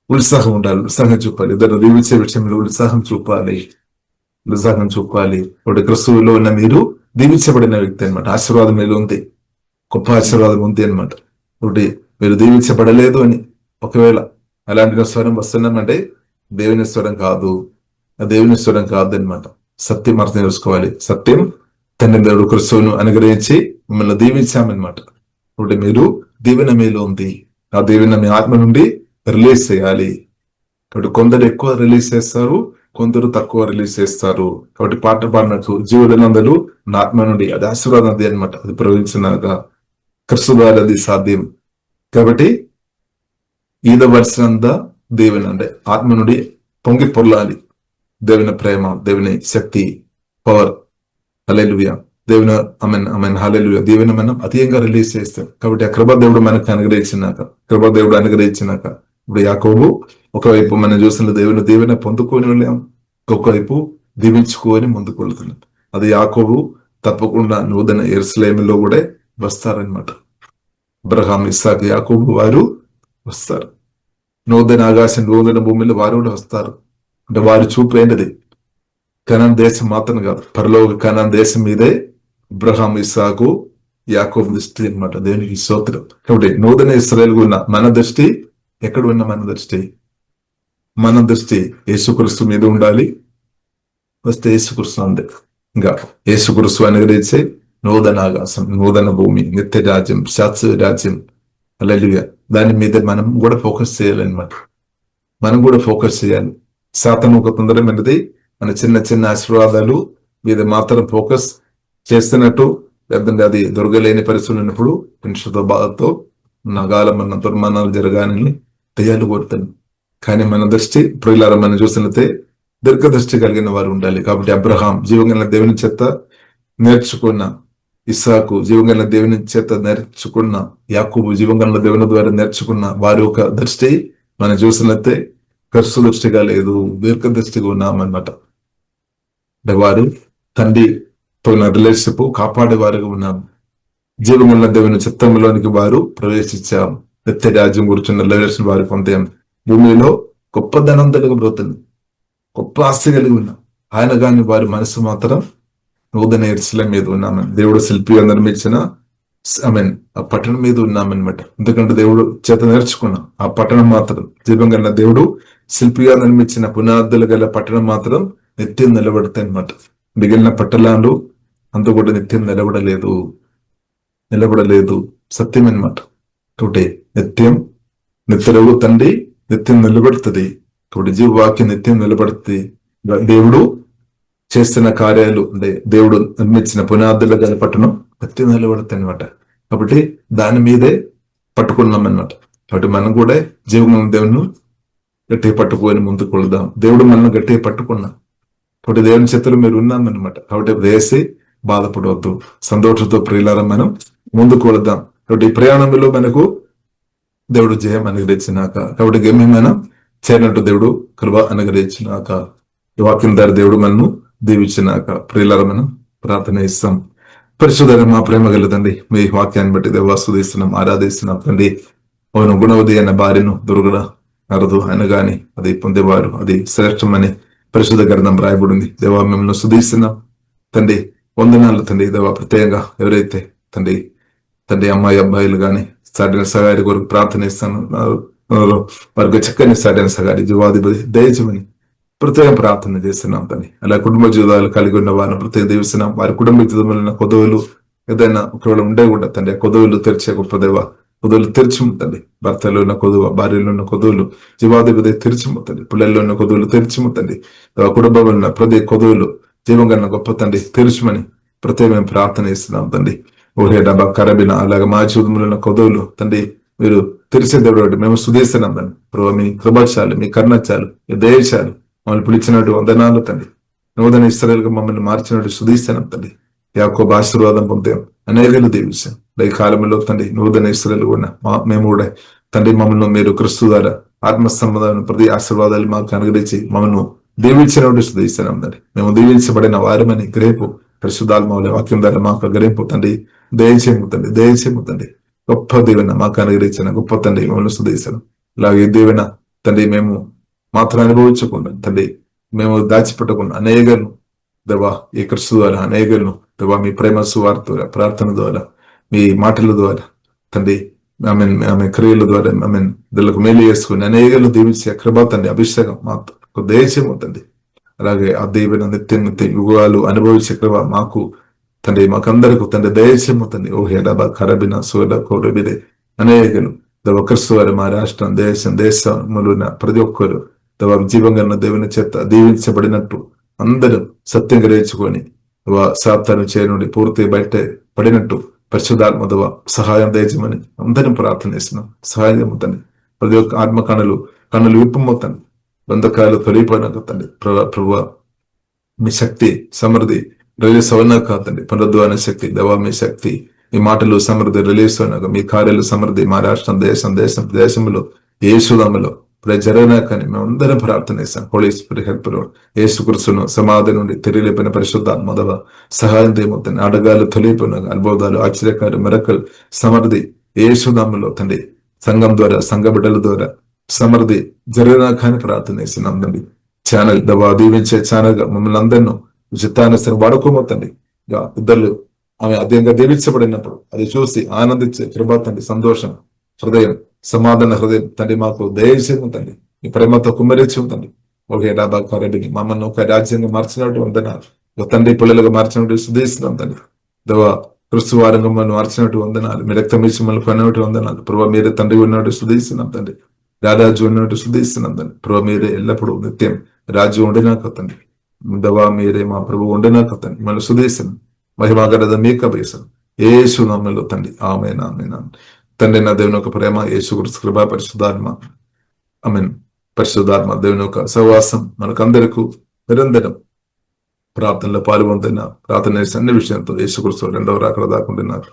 ఉత్సాహం ఉండాలి, ఉత్సాహం చూపాలి. ఇద్దరు దీవించే విషయంలో ఉత్సాహం చూపాలి. ఇప్పుడు క్రిస్తువులో ఉన్న మీరు దీవించబడిన వ్యక్తి అనమాట. ఆశీర్వాదం మీద ఉంది, గొప్ప ఆశీర్వాదం ఉంది అనమాట. ఒకటి మీరు దీవించబడలేదు అని ఒకవేళ అలాంటి స్వరం వస్తున్నామంటే దేవుని స్వరం కాదు, దేవుని స్వరం కాదు అనమాట. సత్యం అర్థం చేసుకోవాలి. సత్యం తండ్రి దేవుడు క్రిస్తువును అనుగ్రహించి మిమ్మల్ని దీవించామన్నమాట. ఒకటి మీరు దీవెన మీలో ఉంది, ఆ దీవెన మీ ఆత్మ నుండి రిలీజ్ చేయాలి. కాబట్టి కొందరు ఎక్కువ రిలీజ్ చేస్తారు, కొందరు తక్కువ రిలీజ్ చేస్తారు. కాబట్టి పాట పాడినట్టు జీవులనందరూ నా ఆత్మ నుండి, అది ఆశీర్వాదం అది అనమాట. అది ప్రవహించినాక క్రిస్తు ద్వారా అది సాధ్యం. కాబట్టి ఈదవలసినంత దేవుని అంటే ఆత్మ నుండి పొంగి పొర్లాలి. దేవుని ప్రేమ, దేవుని శక్తి, పవర్. హల్లెలూయా. దేవుని అమెన్ హల్లెలూయా. దేవుని మనం అతీయంగా రిలీజ్ చేస్తాం. కాబట్టి ఆ కృపాదేవుడు మనకు అనుగ్రహించినాక, ఇప్పుడు యాకోబు ఒకవైపు మనం చూసిన దేవుని దీవెన పొందుకొని వెళ్ళాం, ఒకవైపు దీవించుకొని ముందుకు వెళ్తున్నాం. అది యాకోబు తప్పకుండా నూతన యెరూషలేములో కూడా వస్తారనమాట. అబ్రహాం, ఇస్సాకు, యాకోబు వారు వస్తారు. నూతన ఆకాశం, నూతన భూమిలో వారు కూడా వస్తారు. అంటే వారు చూపు ఏంటిది? కనాన్ దేశం మాత్రం కాదు, పరలోక కనాన్ దేశం మీదే అబ్రహాం, ఇస్సాకు, యాకోబు దృష్టి అనమాట. దేవునికి స్తోత్రం. కాబట్టి నూతన ఇశ్రాయేలుగా ఉన్న మన దృష్టి ఎక్కడ ఉన్న మన దృష్టి యేసుక్రీస్తు మీద ఉండాలి. వస్తే యేసుక్రీస్తు ఉంది. ఇంకా యేసుక్రీస్తు అనుగ్రహించే నూతన ఆకాశం, నూతన భూమి, నిత్య రాజ్యం, శాశ్వత రాజ్యం. హల్లెలూయా. దాని మీద మనం కూడా ఫోకస్ చేయాలన్నమాట. మనం కూడా ఫోకస్ చేయాలి. సాతాను ఒక తొందరమైనది మన చిన్న చిన్న ఆశీర్వాదాలు మీద మాత్రం ఫోకస్ చేస్తున్నట్టు, లేదంటే అది దొరకలేని పరిస్థితులు ఉన్నప్పుడు మనుషులతో బాధతో నగాలమన్న దుర్మానాలు జరగాలని దయ్యాలు కోరుతాను. కానీ మన దృష్టి ప్రియులారా మనం చూసినట్లయితే దీర్ఘదృష్టి కలిగిన వారు ఉండాలి. కాబట్టి అబ్రహాం జీవంగల దేవుని చేత నేర్చుకున్న, ఇస్సాకు జీవంగల దేవుని చేత నేర్చుకున్న, యాకోబు జీవంగల దేవుని ద్వారా నేర్చుకున్న వారి యొక్క దృష్టి మనం చూసినట్లయితే కర్సు దృష్టిగా లేదు, దీర్ఘదృష్టిగా ఉన్నామన్నమాట. అంటే వారు తండ్రితో రిలేషన్షిప్ కాపాడే వారుగా ఉన్నాము. జీవంగల దేవుని చిత్తంలోనికి వారు ప్రవేశించాం. నిత్య రాజ్యం కూర్చున్న రిలేషన్ వారు పొందాం. భూమిలో గొప్ప ధనం తెలుగుతుంది, గొప్ప ఆస్తి కలిగి ఉన్నాం. ఆయన కానీ వారి మనసు మాత్రం నూతన యెరూషలేము మీద ఉన్నామని, దేవుడు శిల్పిగా నిర్మించిన ఆ పట్టణం మీద ఉన్నామన్నమాట. ఎందుకంటే దేవుడు చేత నేర్చుకున్నాం. ఆ పట్టణం మాత్రం జీవంగల దేవుడు శిల్పిగా నిర్మించిన పునాదులు గల పట్టణం మాత్రం నిత్యం నిలబడతాయి అన్నమాట. మిగిలిన పట్టణాలు అంత కూడా నిత్యం నిలబడలేదు. సత్యం అన్నమాట. కాబట్టి నిత్యరవు తండ్రి నిత్యం నిలబడుతుంది. కాబట్టి జీవవాక్యం నిత్యం నిలబడుతుంది. దేవుడు చేస్తున్న కార్యాలు అంటే దేవుడు నిర్మించిన పునాదులు గల పట్టణం నిత్యం నిలబడుతుంది అనమాట. కాబట్టి దాని మీదే పట్టుకున్నాం అన్నమాట. కాబట్టి మనం కూడా జీవన దేవుని గట్టిగా పట్టుకొని ముందుకు వెళదాం. దేవుడు మనల్ని గట్టిగా పట్టుకున్నాం. కాబట్టి దేవుని చేతులు మీరు ఉన్నామన్నమాట. కాబట్టి వేసి బాధపడవద్దు, సంతోషంతో ప్రియులారా మనం ముందుకు వెళదాం. కాబట్టి ఈ ప్రయాణంలో మనకు దేవుడు జయం అనుగ్రహించినాక, కాబట్టి గమ్యమైన చేరినట్టు దేవుడు కృప అనుగ్రహించినాక, వాక్యం ద్వారా దేవుడు మనను దీవించినాక ప్రియులారా మనం ప్రార్థన ఇస్తాం. పరిశుద్ధ మా ప్రేమ గలదండి, మీ వాక్యాన్ని బట్టి దేవాస్తుదిస్తున్నాం, ఆరాధిస్తున్నాం తండ్రి. అవును, గుణవతి అయిన భార్యను దుర్గడ నరదు ఆయన గాని అది పొందేవారు అది శ్రేష్టమని పరిశుద్ధ గ్రంథం రాయబడింది. దేవా మిమ్మల్ని స్తుతిస్తున్నాం తండ్రి. వందనాలు తండ్రి. దేవా ప్రత్యేకంగా ఎవరైతే తండ్రి అమ్మాయి అబ్బాయిలు గాని సాటిన సగారి కొరకు ప్రార్థన ఇస్తాను, వారికి చక్కని సాటిన సగారి జీవాధిపతి దయచమని ప్రత్యేక ప్రార్థన చేస్తున్నాం తండ్రి. అలా కుటుంబ జీవితాలు కలిగి ఉన్న వారిని ప్రత్యేక దీవిస్తున్నాం. వారి కుటుంబ జీవితంలో కొదవులు ఏదైనా ఒకవేళ ఉండే కూడా తండ్రి ఆ కొదవులు తెరిచే గొప్ప దేవ, కొదవులు తెరిచిముతండి. భర్తలో ఉన్న కొదువ, భార్యలో ఉన్న కొదవులు జీవాధిపతి తెరిచిముతండి. పిల్లల్లో ఉన్న కొదవులు తెరిచిముతండి. కుటుంబంలో ఉన్న ప్రతి కొదవులు జీవంగా గొప్ప తండ్రి తెరిచమని ప్రత్యేక ప్రార్థన ఇస్తున్నాం తండ్రి. ఊరే డబ్బా కరబిన అలాగే మా జీవితంలో ఉన్న కొదవులు తండ్రి మీరు తెరిచే దేవుడు మేము స్తుతిస్తున్నాం తండ్రి. ప్రభు మీ కృపచాలు, మీ కరుణచాలు, మీ దయచాలు మమ్మల్ని పిలిచినట్టు వందనాలు తండ్రి. నూతన ఇశ్రాయేలుగా మమ్మల్ని మార్చినట్టు స్తుతిస్తున్నాం తండ్రి. యాకోబు ఆశీర్వాదం పొందాం, అనేకలు దీవించాం. ఈ కాలంలో తండ్రి నూతన ఇశ్రాయేలు కూడా మేము కూడా తండ్రి మమ్మల్ని మీరు క్రీస్తు ద్వారా ఆత్మ సంబంధమైన ప్రతి ఆశీర్వాదాలు మాకు అనుగ్రహించి మమ్మల్ని దీవించినట్టు స్తుతిస్తున్నాం తండ్రి. మేము దీవించబడిన వారమని గ్రహింపు పరిశుద్ధాత్మల వాక్యం ద్వారా మాకు గ్రహింపు తండ్రి దయచేయము తండ్రి, దయచేయము తండ్రి. గొప్ప దీవెన మాకు అనుగ్రహించిన గొప్ప తండ్రి మమ్మల్ని స్తుతిస్తున్నాం. ఇలాగే దీవెన తండ్రి మేము మాత్రం అనుభవించకుండా తండ్రి మేము దాచిపెట్టకుండా అనేకలను దేవా ఈ క్రీస్తు ద్వారా అనేకలను దేవా మీ ప్రేమ సువార్త ద్వారా ప్రార్థన ద్వారా మీ మాటల ద్వారా తండ్రి ఆమె క్రియల ద్వారా దీనికి మేలు చేసుకుని అనేకలను దీవించే కృప తండ్రి అభిషేకం మాకు దయచేయము తండ్రి. అలాగే ఆ దీవెన నిత్య నిత్య యుగాలు అనుభవించే కృప మాకు తండ్రి మాకందరికీ తండ్రి దయచేయము తండ్రి. ఓ హేడబా కరబిన సోడ కోరబిదే అనేకలు దేవ క్రీస్తు వారి మా రాష్ట్రం దేశములున్న ప్రతి ఒక్కరు దేవ జీవంగా దేవుని చేత దీవించబడినట్టు అందరూ సత్యం గ్రహించుకొని సాతాను చేయనుండి పూర్తి బయట పడినట్టు పరిశుద్ధాత్మ దేవ సహాయం దయచేయమని అందరం ప్రార్థన చేస్తున్నాం. సహాయం అవుతండి. ప్రతి ఒక్క ఆత్మ కన్నులు విప్పమవుతండి. బంధకాలు తొలిపోయినాక తండ్రి ప్రభు మీ శక్తి సమృద్ధి రిలీజ్ అవునా కాదండి. పునరుద్ధాన శక్తి దేవా మీ శక్తి మీ మాటలు సమృద్ధి రిలీజ్ అయినాక మీ కార్యాలు సమృద్ధి మా రాష్ట్రం దేశంలో యేసునామములో జరగనా కానీ మేమందరం ప్రార్థన చేస్తాం. హోలీ స్పిరిట్ హెల్ప్ యేసుక్రీస్తును సమాధి నుండి తిరిగిలేపిన పరిశుద్ధాత్మ దేవ సహాయం దేమవుతుంది. అడగాలు తొలిపోయిన అద్భుతాలు ఆశ్చర్యకారు మెరకలు సమృద్ధి యేసునామములో తండ్రి సంఘం ద్వారా సంఘ బిడ్డల ద్వారా సమృద్ధి జరిగినా కానీ ప్రార్థన చేస్తున్నాం తండ్రి. ఛానల్ దవా దీవించే ఛానల్ గా మమ్మల్ని అందరినూ చిత్తానుసరి వాడుకోమోతండి. ఇద్దరు ఆమె అధికంగా దీవించబడినప్పుడు అది చూసి ఆనందించే కృప తండ్రి సంతోషం హృదయం సమాధాన హృదయం తండ్రి మాకు దయచేయము తండ్రి. మీ ప్రేమతో కుమ్మరించము తండ్రి. ఒకే డాబా కరెంట్ని మమ్మల్ని ఒక రాజ్యంగా మార్చినట్టు వందనాలు. ఒక తండ్రి పిల్లలుగా మార్చినట్టు సుదేశిస్తున్నాం తండ్రి. దవా క్రీస్తు వారంగా మమ్మల్ని మార్చినట్టు వందనాలు. మీ రక్తం ఇచ్చి మమ్మల్ని కొన్నట్టు వందనాలు. ప్రభావ మీరే తండ్రి ఉన్నట్టు సుదేశిస్తున్నాం తండ్రి. రాజు ఉన్నట్టు సుదేశిస్తున్నాం తండ్రి. ప్రభావ మీరే ఎల్లప్పుడూ నిత్యం రాజు ఉండినాక తండ్రి. దవా మీరే మా ప్రభు ఉండినాక తండ్రి. మళ్ళీ సుదేశనం మహిమాగరద మీకు అభ్యసం యేసు నామములో తండ్రి ఆమేన్ ఆమేన్. తండ్రి నా దేవుని యొక్క ప్రేమ యేసుక్రీస్తు కృప పరిశుద్ధాత్మ ఆమేన్. పరిశుద్ధాత్మ దేవుని యొక్క సహవాసం మనకందరికీ నిరంతరం ప్రార్థనలో పాల్గొంటున్న ప్రార్థన అన్ని విషయంతో యేసుక్రీస్తు రెండవ రాకడ దాకుంటున్నారు.